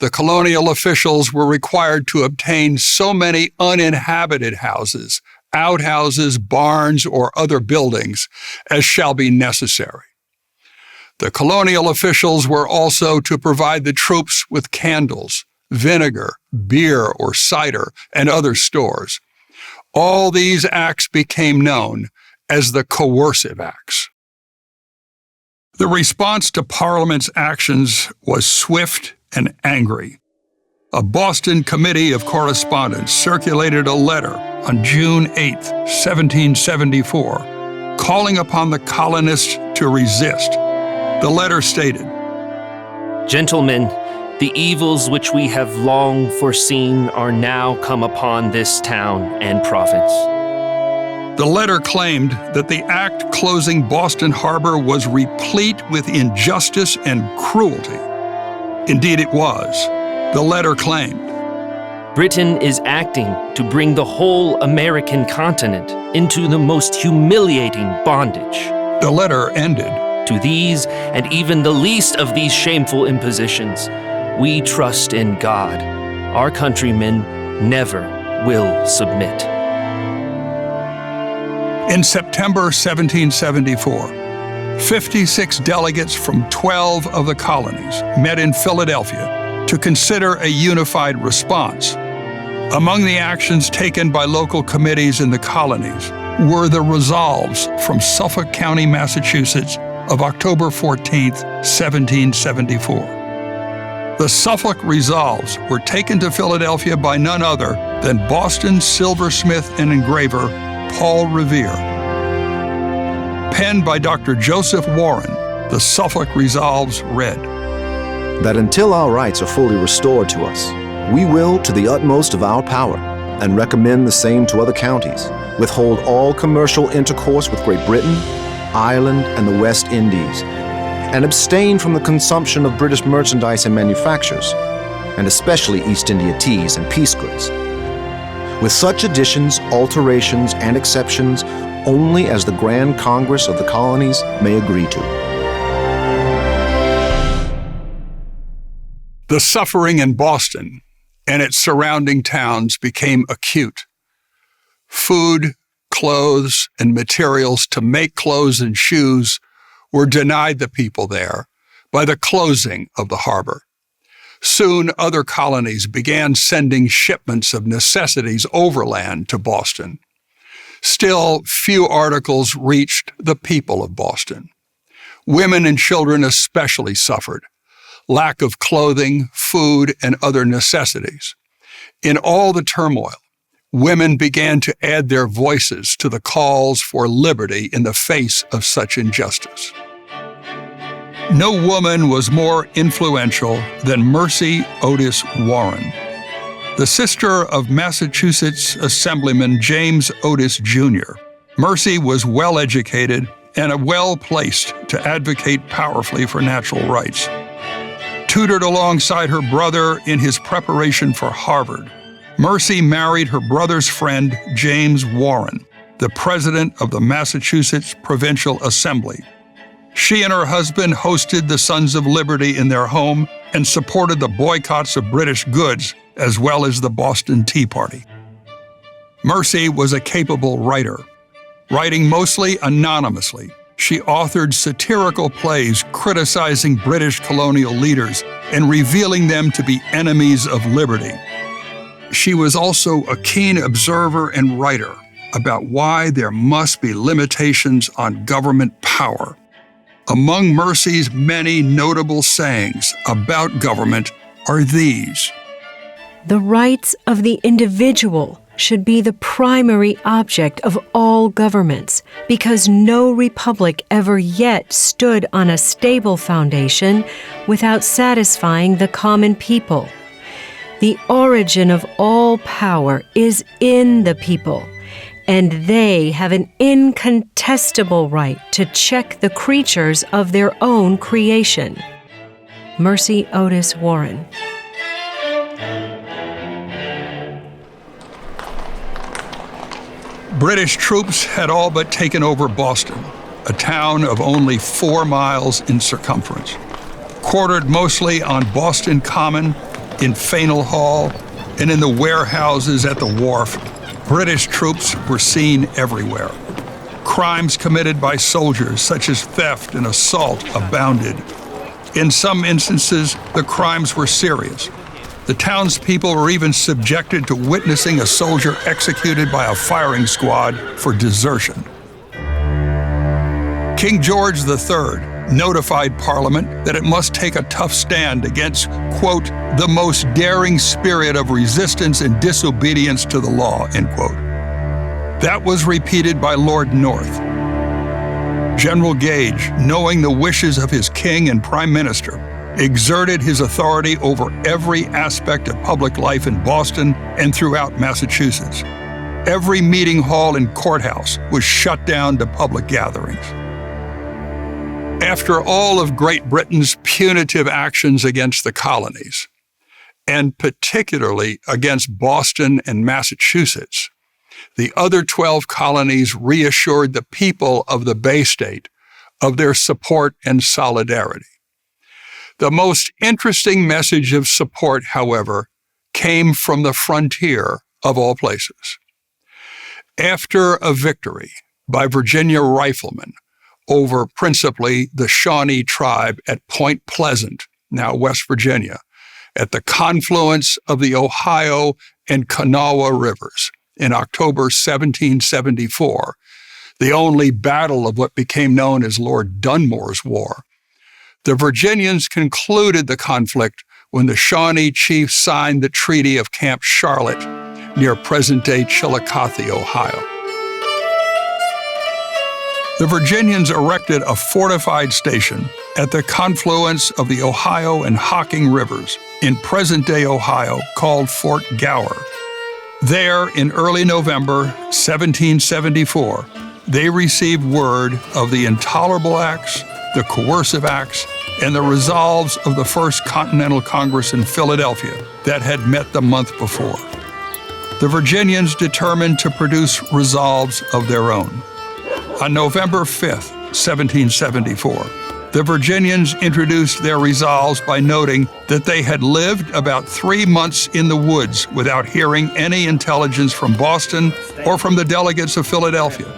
the colonial officials were required to obtain so many uninhabited houses, outhouses, barns, or other buildings as shall be necessary. The colonial officials were also to provide the troops with candles, vinegar, beer or cider, and other stores. All these acts became known as the Coercive Acts. The response to Parliament's actions was swift and angry. A Boston Committee of Correspondence circulated a letter on June 8, 1774, calling upon the colonists to resist. The letter stated, "Gentlemen, the evils which we have long foreseen are now come upon this town and province." The letter claimed that the act closing Boston Harbor was replete with injustice and cruelty. Indeed, it was. The letter claimed, "Britain is acting to bring the whole American continent into the most humiliating bondage. The letter ended, To these, and even the least of these shameful impositions, we trust in God. Our countrymen never will submit." In September 1774, 56 delegates from 12 of the colonies met in Philadelphia to consider a unified response. Among the actions taken by local committees in the colonies were the resolves from Suffolk County, Massachusetts, of October 14, 1774. The Suffolk resolves were taken to Philadelphia by none other than Boston silversmith and engraver Paul Revere. Penned by Dr. Joseph Warren, the Suffolk resolves read, That until our rights are fully restored to us, we will, to the utmost of our power, and recommend the same to other counties, withhold all commercial intercourse with Great Britain, Ireland, and the West Indies, and abstain from the consumption of British merchandise and manufactures, and especially East India teas and peace goods, with such additions, alterations, and exceptions only as the Grand Congress of the Colonies may agree to. The suffering in Boston and its surrounding towns became acute. Food, clothes, and materials to make clothes and shoes were denied the people there by the closing of the harbor. Soon, other colonies began sending shipments of necessities overland to Boston. Still, few articles reached the people of Boston. Women and children especially suffered. Lack of clothing, food, and other necessities. In all the turmoil, women began to add their voices to the calls for liberty in the face of such injustice. No woman was more influential than Mercy Otis Warren, the sister of Massachusetts Assemblyman James Otis Jr. Mercy was well-educated and well-placed to advocate powerfully for natural rights. Tutored alongside her brother in his preparation for Harvard, Mercy married her brother's friend, James Warren, the president of the Massachusetts Provincial Assembly. She and her husband hosted the Sons of Liberty in their home and supported the boycotts of British goods, as well as the Boston Tea Party. Mercy was a capable writer. Writing mostly anonymously, she authored satirical plays criticizing British colonial leaders and revealing them to be enemies of liberty. She was also a keen observer and writer about why there must be limitations on government power. Among Mercy's many notable sayings about government are these. The rights of the individual should be the primary object of all governments, because no republic ever yet stood on a stable foundation without satisfying the common people. The origin of all power is in the people, and they have an incontestable right to check the creatures of their own creation. Mercy Otis Warren. British troops had all but taken over Boston, a town of only 4 miles in circumference. Quartered mostly on Boston Common, in Faneuil Hall, and in the warehouses at the wharf, British troops were seen everywhere. Crimes committed by soldiers, such as theft and assault, abounded. In some instances, the crimes were serious. The townspeople were even subjected to witnessing a soldier executed by a firing squad for desertion. King George III notified Parliament that it must take a tough stand against, quote, the most daring spirit of resistance and disobedience to the law, end quote. That was repeated by Lord North. General Gage, knowing the wishes of his king and prime minister, exerted his authority over every aspect of public life in Boston and throughout Massachusetts. Every meeting hall and courthouse was shut down to public gatherings. After all of Great Britain's punitive actions against the colonies, and particularly against Boston and Massachusetts, the other 12 colonies reassured the people of the Bay State of their support and solidarity. The most interesting message of support, however, came from the frontier of all places. After a victory by Virginia riflemen over principally the Shawnee tribe at Point Pleasant, now West Virginia, at the confluence of the Ohio and Kanawha rivers in October 1774, the only battle of what became known as Lord Dunmore's War, the Virginians concluded the conflict when the Shawnee chiefs signed the Treaty of Camp Charlotte near present-day Chillicothe, Ohio. The Virginians erected a fortified station at the confluence of the Ohio and Hocking rivers in present-day Ohio called Fort Gower. There, in early November 1774, they received word of the Intolerable Acts, the Coercive Acts, and the resolves of the First Continental Congress in Philadelphia that had met the month before. The Virginians determined to produce resolves of their own. On November 5th, 1774, the Virginians introduced their resolves by noting that they had lived about 3 months in the woods without hearing any intelligence from Boston or from the delegates of Philadelphia.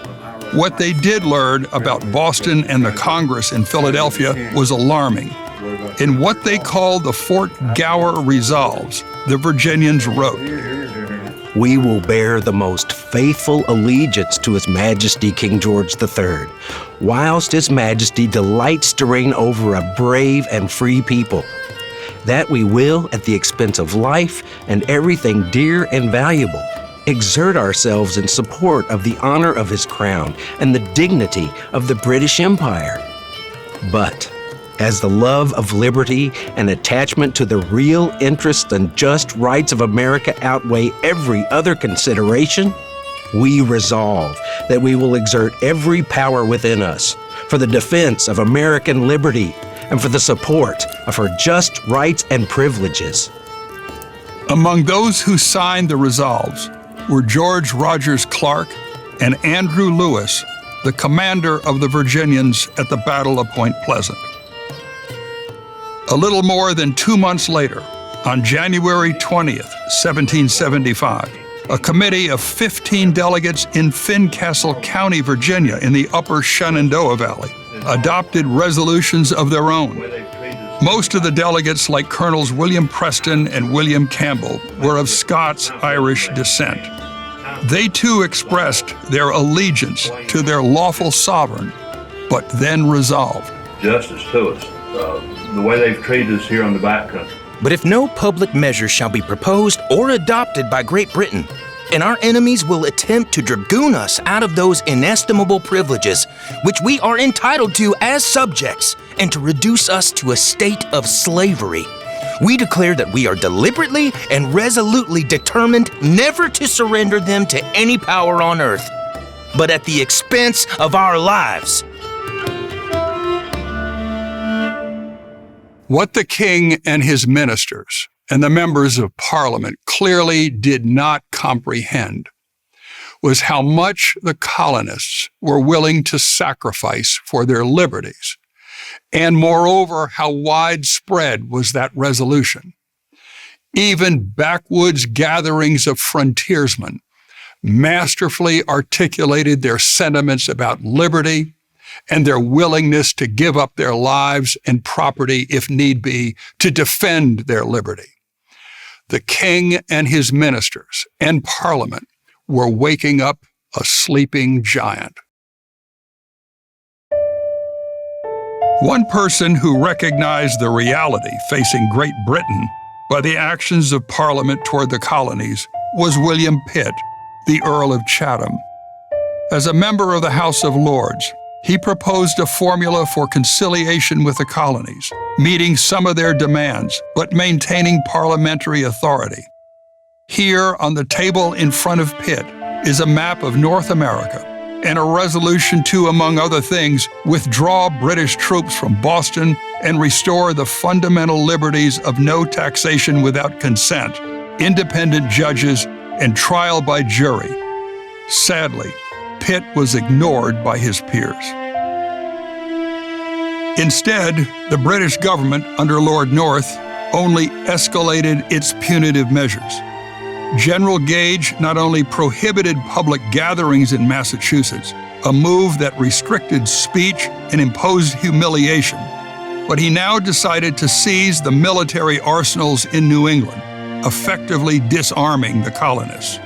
What they did learn about Boston and the Congress in Philadelphia was alarming. In what they called the Fort Gower Resolves, the Virginians wrote, "We will bear the most faithful allegiance to His Majesty King George III, whilst His Majesty delights to reign over a brave and free people. That we will, at the expense of life and everything dear and valuable, exert ourselves in support of the honor of His crown and the dignity of the British Empire. But, as the love of liberty and attachment to the real interests and just rights of America outweigh every other consideration, we resolve that we will exert every power within us for the defense of American liberty and for the support of her just rights and privileges." Among those who signed the resolves were George Rogers Clark and Andrew Lewis, the commander of the Virginians at the Battle of Point Pleasant. A little more than 2 months later, on January 20th, 1775, a committee of 15 delegates in Fincastle County, Virginia, in the upper Shenandoah Valley, adopted resolutions of their own. Most of the delegates, like Colonels William Preston and William Campbell, were of Scots-Irish descent. They too expressed their allegiance to their lawful sovereign, but then resolved. Justice to us. The way they've treated us here on the backcountry. But if no public measure shall be proposed or adopted by Great Britain, and our enemies will attempt to dragoon us out of those inestimable privileges which we are entitled to as subjects, and to reduce us to a state of slavery, we declare that we are deliberately and resolutely determined never to surrender them to any power on earth, but at the expense of our lives. What the king and his ministers and the members of Parliament clearly did not comprehend was how much the colonists were willing to sacrifice for their liberties, and moreover, how widespread was that resolution. Even backwoods gatherings of frontiersmen masterfully articulated their sentiments about liberty and their willingness to give up their lives and property, if need be, to defend their liberty. The king and his ministers and Parliament were waking up a sleeping giant. One person who recognized the reality facing Great Britain by the actions of Parliament toward the colonies was William Pitt, the Earl of Chatham. As a member of the House of Lords, he proposed a formula for conciliation with the colonies, meeting some of their demands, but maintaining parliamentary authority. Here on the table in front of Pitt is a map of North America and a resolution to, among other things, withdraw British troops from Boston and restore the fundamental liberties of no taxation without consent, independent judges, and trial by jury. Sadly, Pitt was ignored by his peers. Instead, the British government under Lord North only escalated its punitive measures. General Gage not only prohibited public gatherings in Massachusetts, a move that restricted speech and imposed humiliation, but he now decided to seize the military arsenals in New England, effectively disarming the colonists.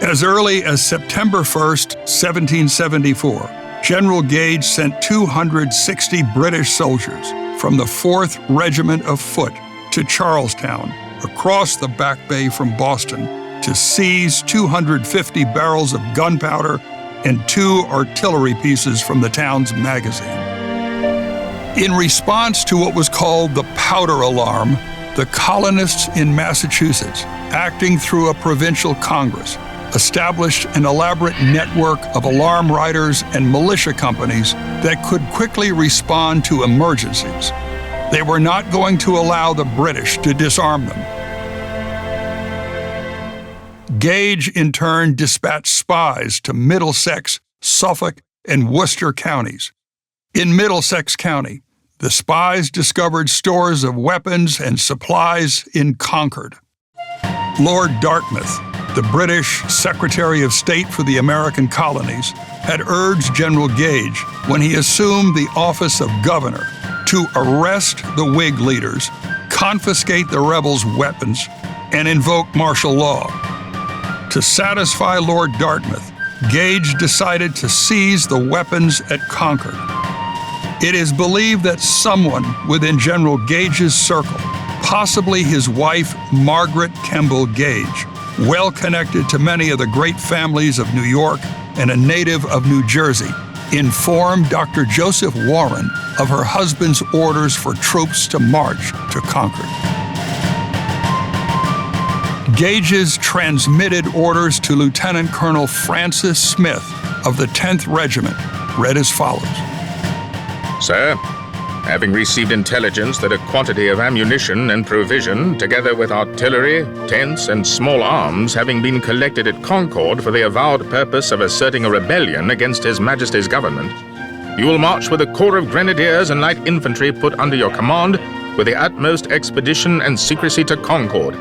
As early as September 1st, 1774, General Gage sent 260 British soldiers from the 4th Regiment of Foot to Charlestown, across the Back Bay from Boston, to seize 250 barrels of gunpowder and 2 artillery pieces from the town's magazine. In response to what was called the powder alarm, the colonists in Massachusetts, acting through a provincial congress, established an elaborate network of alarm riders and militia companies that could quickly respond to emergencies. They were not going to allow the British to disarm them. Gage, in turn, dispatched spies to Middlesex, Suffolk, and Worcester counties. In Middlesex County, the spies discovered stores of weapons and supplies in Concord. Lord Dartmouth, the British Secretary of State for the American Colonies, had urged General Gage, when he assumed the office of governor, to arrest the Whig leaders, confiscate the rebels' weapons, and invoke martial law. To satisfy Lord Dartmouth, Gage decided to seize the weapons at Concord. It is believed that someone within General Gage's circle, possibly his wife Margaret Kemble Gage, well connected to many of the great families of New York and a native of New Jersey, informed Dr. Joseph Warren of her husband's orders for troops to march to Concord. Gage's transmitted orders to Lieutenant Colonel Francis Smith of the 10th Regiment read as follows. Sir, having received intelligence that a quantity of ammunition and provision, together with artillery, tents, and small arms, having been collected at Concord for the avowed purpose of asserting a rebellion against His Majesty's government, you will march with a corps of grenadiers and light infantry put under your command with the utmost expedition and secrecy to Concord,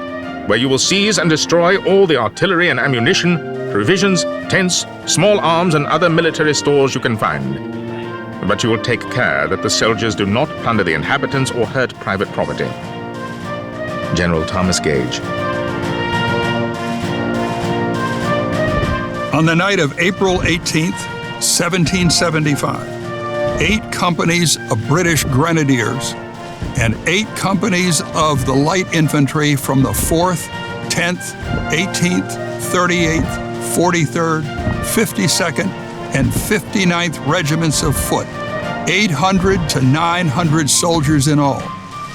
where you will seize and destroy all the artillery and ammunition, provisions, tents, small arms, and other military stores you can find. But you will take care that the soldiers do not plunder the inhabitants or hurt private property. General Thomas Gage. On the night of April 18th, 1775, 8 companies of British Grenadiers and 8 companies of the light infantry from the 4th, 10th, 18th, 38th, 43rd, 52nd, and 59th Regiments of Foot, 800 to 900 soldiers in all,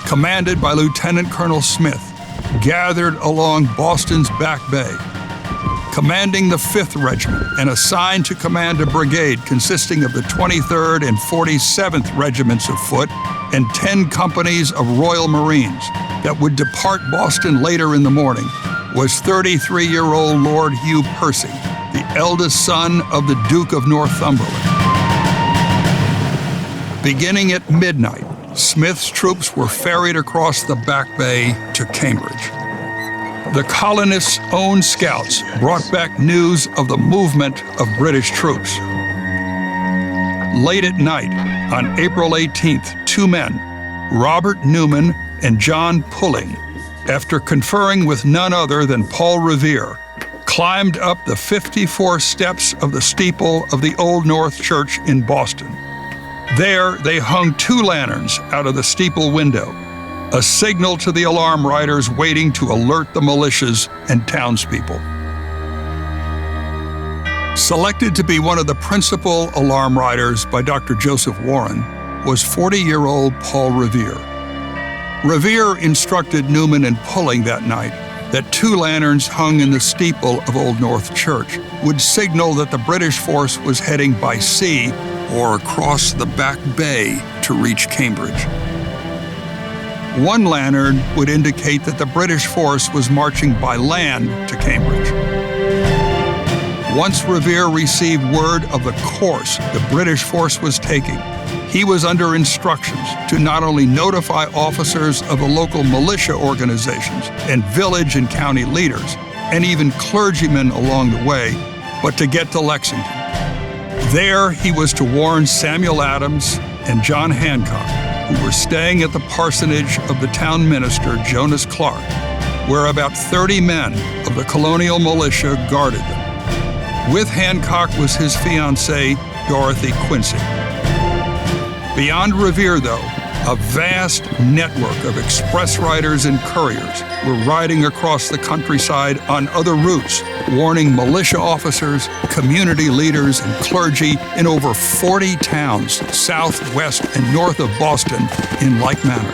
commanded by Lieutenant Colonel Smith, gathered along Boston's Back Bay. Commanding the 5th Regiment and assigned to command a brigade consisting of the 23rd and 47th Regiments of Foot and 10 companies of Royal Marines that would depart Boston later in the morning, was 33-year-old Lord Hugh Percy, the eldest son of the Duke of Northumberland. Beginning at midnight, Smith's troops were ferried across the Back Bay to Cambridge. The colonists' own scouts brought back news of the movement of British troops. Late at night, on April 18th, 2 men, Robert Newman and John Pulling, after conferring with none other than Paul Revere, climbed up the 54 steps of the steeple of the Old North Church in Boston. There, they hung 2 lanterns out of the steeple window, a signal to the alarm riders waiting to alert the militias and townspeople. Selected to be one of the principal alarm riders by Dr. Joseph Warren was 40-year-old Paul Revere. Revere instructed Newman in pulling that night that 2 lanterns hung in the steeple of Old North Church would signal that the British force was heading by sea or across the back bay to reach Cambridge. 1 lantern would indicate that the British force was marching by land to Cambridge. Once Revere received word of the course the British force was taking, he was under instructions to not only notify officers of the local militia organizations and village and county leaders, and even clergymen along the way, but to get to Lexington. There, he was to warn Samuel Adams and John Hancock, who were staying at the parsonage of the town minister, Jonas Clark, where about 30 men of the Colonial militia guarded them. With Hancock was his fiancée, Dorothy Quincy. Beyond Revere, though, a vast network of express riders and couriers were riding across the countryside on other routes, warning militia officers, community leaders, and clergy in over 40 towns south, west, and north of Boston in like manner.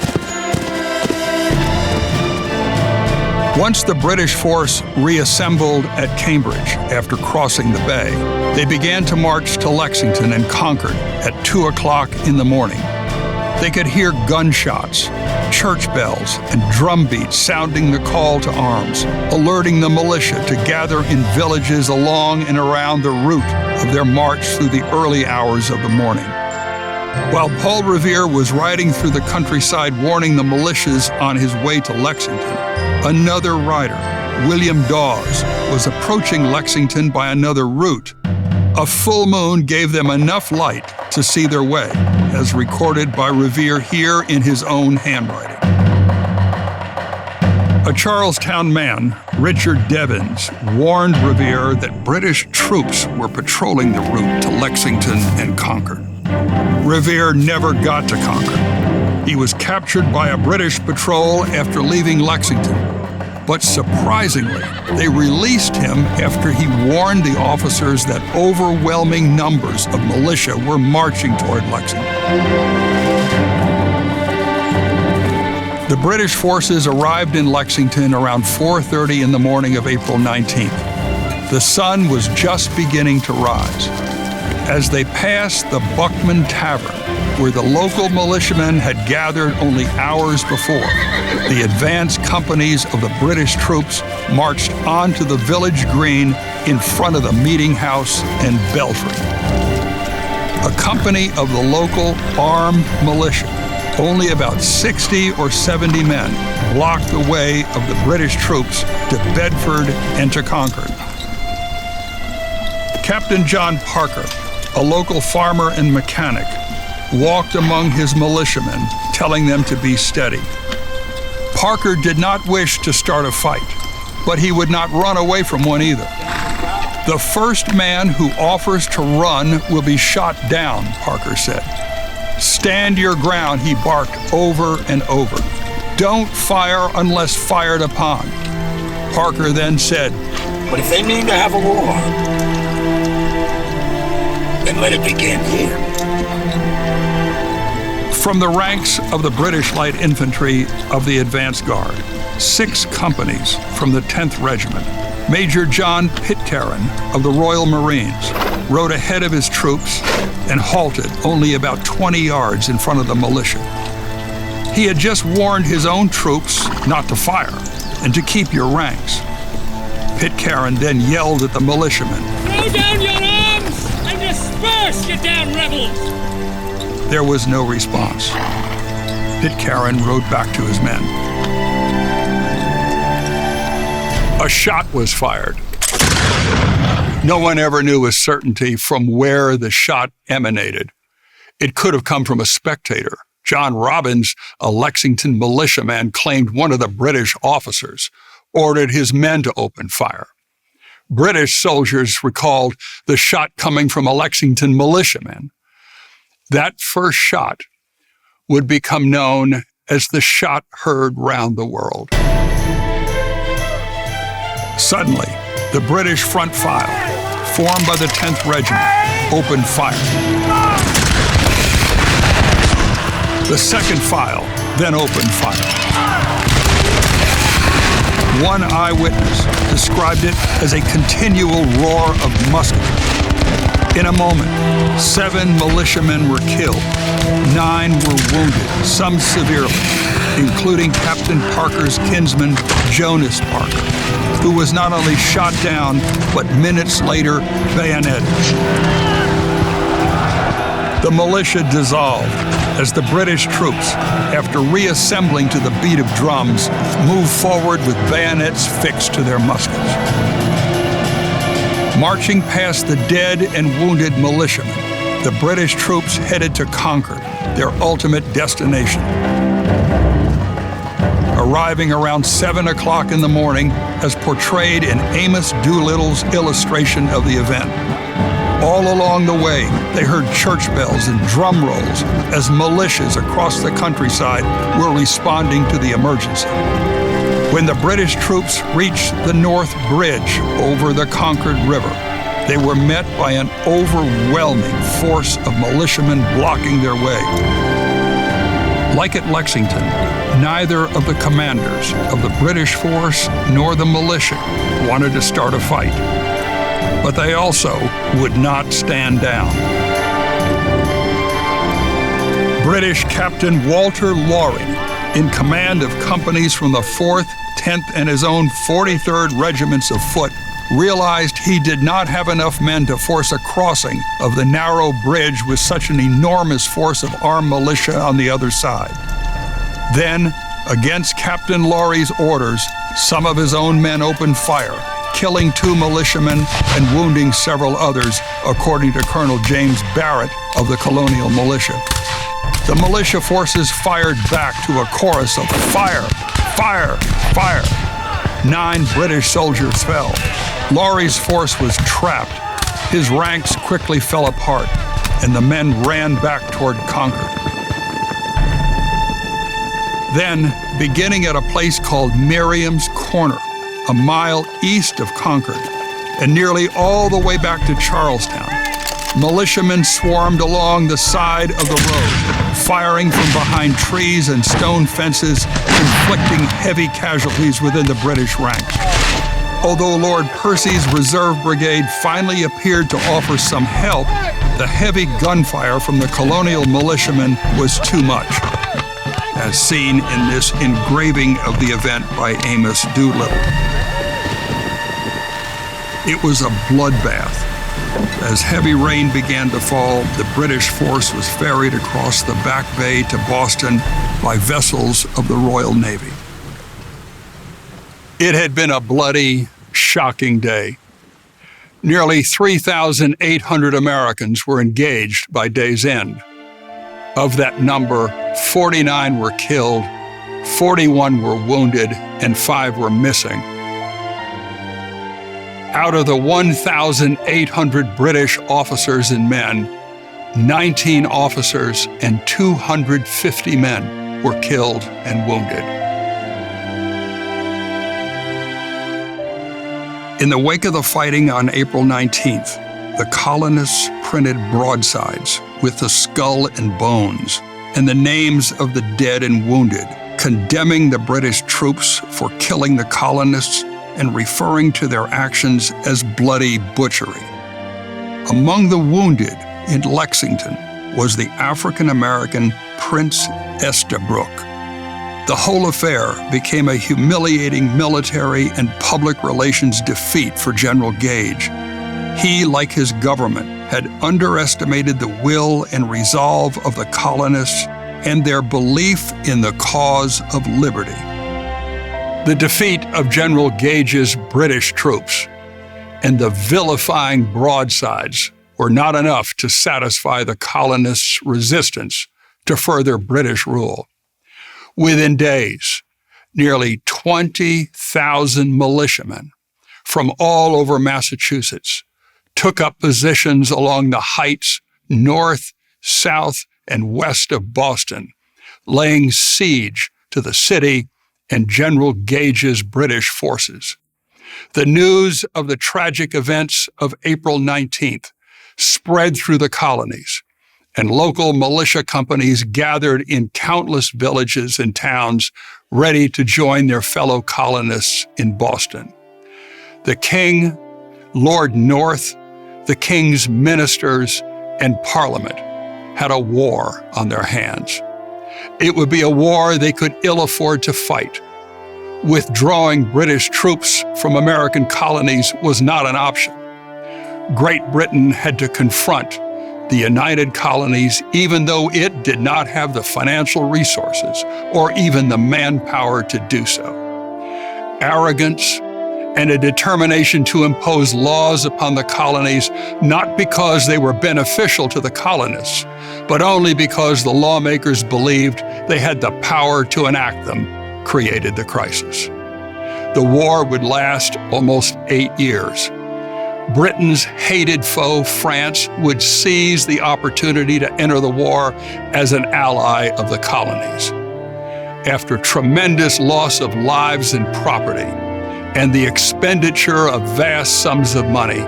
Once the British force reassembled at Cambridge after crossing the bay, they began to march to Lexington and Concord at 2 o'clock in the morning. They could hear gunshots, church bells, and drum beats sounding the call to arms, alerting the militia to gather in villages along and around the route of their march through the early hours of the morning. While Paul Revere was riding through the countryside warning the militias on his way to Lexington, another rider, William Dawes, was approaching Lexington by another route. A full moon gave them enough light to see their way, as recorded by Revere here in his own handwriting. A Charlestown man, Richard Devens, warned Revere that British troops were patrolling the route to Lexington and Concord. Revere never got to Concord. He was captured by a British patrol after leaving Lexington. But surprisingly, they released him after he warned the officers that overwhelming numbers of militia were marching toward Lexington. The British forces arrived in Lexington around 4:30 in the morning of April 19th. The sun was just beginning to rise. As they passed the Buckman Tavern, where the local militiamen had gathered only hours before, the advance companies of the British troops marched onto the village green in front of the meeting house and belfry. A company of the local armed militia, only about 60 or 70 men, blocked the way of the British troops to Bedford and to Concord. Captain John Parker, a local farmer and mechanic, walked among his militiamen, telling them to be steady. Parker did not wish to start a fight, but he would not run away from one either. The first man who offers to run will be shot down, Parker said. Stand your ground, he barked over and over. Don't fire unless fired upon. Parker then said, "But if they mean to have a war, then let it begin here." From the ranks of the British Light Infantry of the Advance Guard, 6 companies from the 10th Regiment, Major John Pitcairn of the Royal Marines rode ahead of his troops and halted only about 20 yards in front of the militia. He had just warned his own troops not to fire and to keep your ranks. Pitcairn then yelled at the militiamen, "Throw down your arms and disperse, you damn rebels!" There was no response. Pitcairn rode back to his men. A shot was fired. No one ever knew with certainty from where the shot emanated. It could have come from a spectator, John Robbins, a Lexington militiaman, claimed one of the British officers ordered his men to open fire. British soldiers recalled the shot coming from a Lexington militiaman. That first shot would become known as the shot heard round the world. Suddenly, the British front file, formed by the 10th Regiment, opened fire. The second file then opened fire. One eyewitness described it as a continual roar of musketry. In a moment, 7 militiamen were killed, 9 were wounded, some severely, including Captain Parker's kinsman, Jonas Parker, who was not only shot down, but minutes later, bayoneted. The militia dissolved as the British troops, after reassembling to the beat of drums, moved forward with bayonets fixed to their muskets. Marching past the dead and wounded militiamen, the British troops headed to Concord, their ultimate destination. Arriving around 7 o'clock in the morning, as portrayed in Amos Doolittle's illustration of the event. All along the way, they heard church bells and drum rolls as militias across the countryside were responding to the emergency. When the British troops reached the North Bridge over the Concord River, they were met by an overwhelming force of militiamen blocking their way. Like at Lexington, neither of the commanders of the British force nor the militia wanted to start a fight, but they also would not stand down. British Captain Walter Loring, in command of companies from the 4th, 10th, and his own 43rd Regiments of Foot, realized he did not have enough men to force a crossing of the narrow bridge with such an enormous force of armed militia on the other side. Then, against Captain Lorry's orders, some of his own men opened fire, killing 2 militiamen and wounding several others, according to Colonel James Barrett of the Colonial Militia. The militia forces fired back to a chorus of fire, fire, fire. 9 British soldiers fell. Lorry's force was trapped. His ranks quickly fell apart, and the men ran back toward Concord. Then, beginning at a place called Miriam's Corner, a mile east of Concord, and nearly all the way back to Charlestown, militiamen swarmed along the side of the road, firing from behind trees and stone fences, inflicting heavy casualties within the British ranks. Although Lord Percy's Reserve Brigade finally appeared to offer some help, the heavy gunfire from the Colonial militiamen was too much, as seen in this engraving of the event by Amos Doolittle. It was a bloodbath. As heavy rain began to fall, the British force was ferried across the Back Bay to Boston by vessels of the Royal Navy. It had been a bloody, shocking day. Nearly 3,800 Americans were engaged by day's end. Of that number, 49 were killed, 41 were wounded, and 5 were missing. Out of the 1,800 British officers and men, 19 officers and 250 men were killed and wounded. In the wake of the fighting on April 19th, the colonists printed broadsides with the skull and bones and the names of the dead and wounded, condemning the British troops for killing the colonists and referring to their actions as bloody butchery. Among the wounded in Lexington was the African-American Prince Estabrook. The whole affair became a humiliating military and public relations defeat for General Gage. He, like his government, had underestimated the will and resolve of the colonists and their belief in the cause of liberty. The defeat of General Gage's British troops and the vilifying broadsides were not enough to satisfy the colonists' resistance to further British rule. Within days, nearly 20,000 militiamen from all over Massachusetts took up positions along the heights north, south, and west of Boston, laying siege to the city and General Gage's British forces. The news of the tragic events of April 19th spread through the colonies, and local militia companies gathered in countless villages and towns ready to join their fellow colonists in Boston. The King, Lord North, the King's ministers, and Parliament had a war on their hands. It would be a war they could ill afford to fight. Withdrawing British troops from American colonies was not an option. Great Britain had to confront the United Colonies, even though it did not have the financial resources or even the manpower to do so. Arrogance and a determination to impose laws upon the colonies, not because they were beneficial to the colonists, but only because the lawmakers believed they had the power to enact them, created the crisis. The war would last almost 8 years. Britain's hated foe, France, would seize the opportunity to enter the war as an ally of the colonies. After tremendous loss of lives and property, and the expenditure of vast sums of money,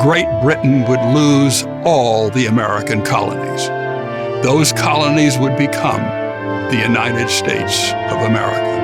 Great Britain would lose all the American colonies. Those colonies would become the United States of America.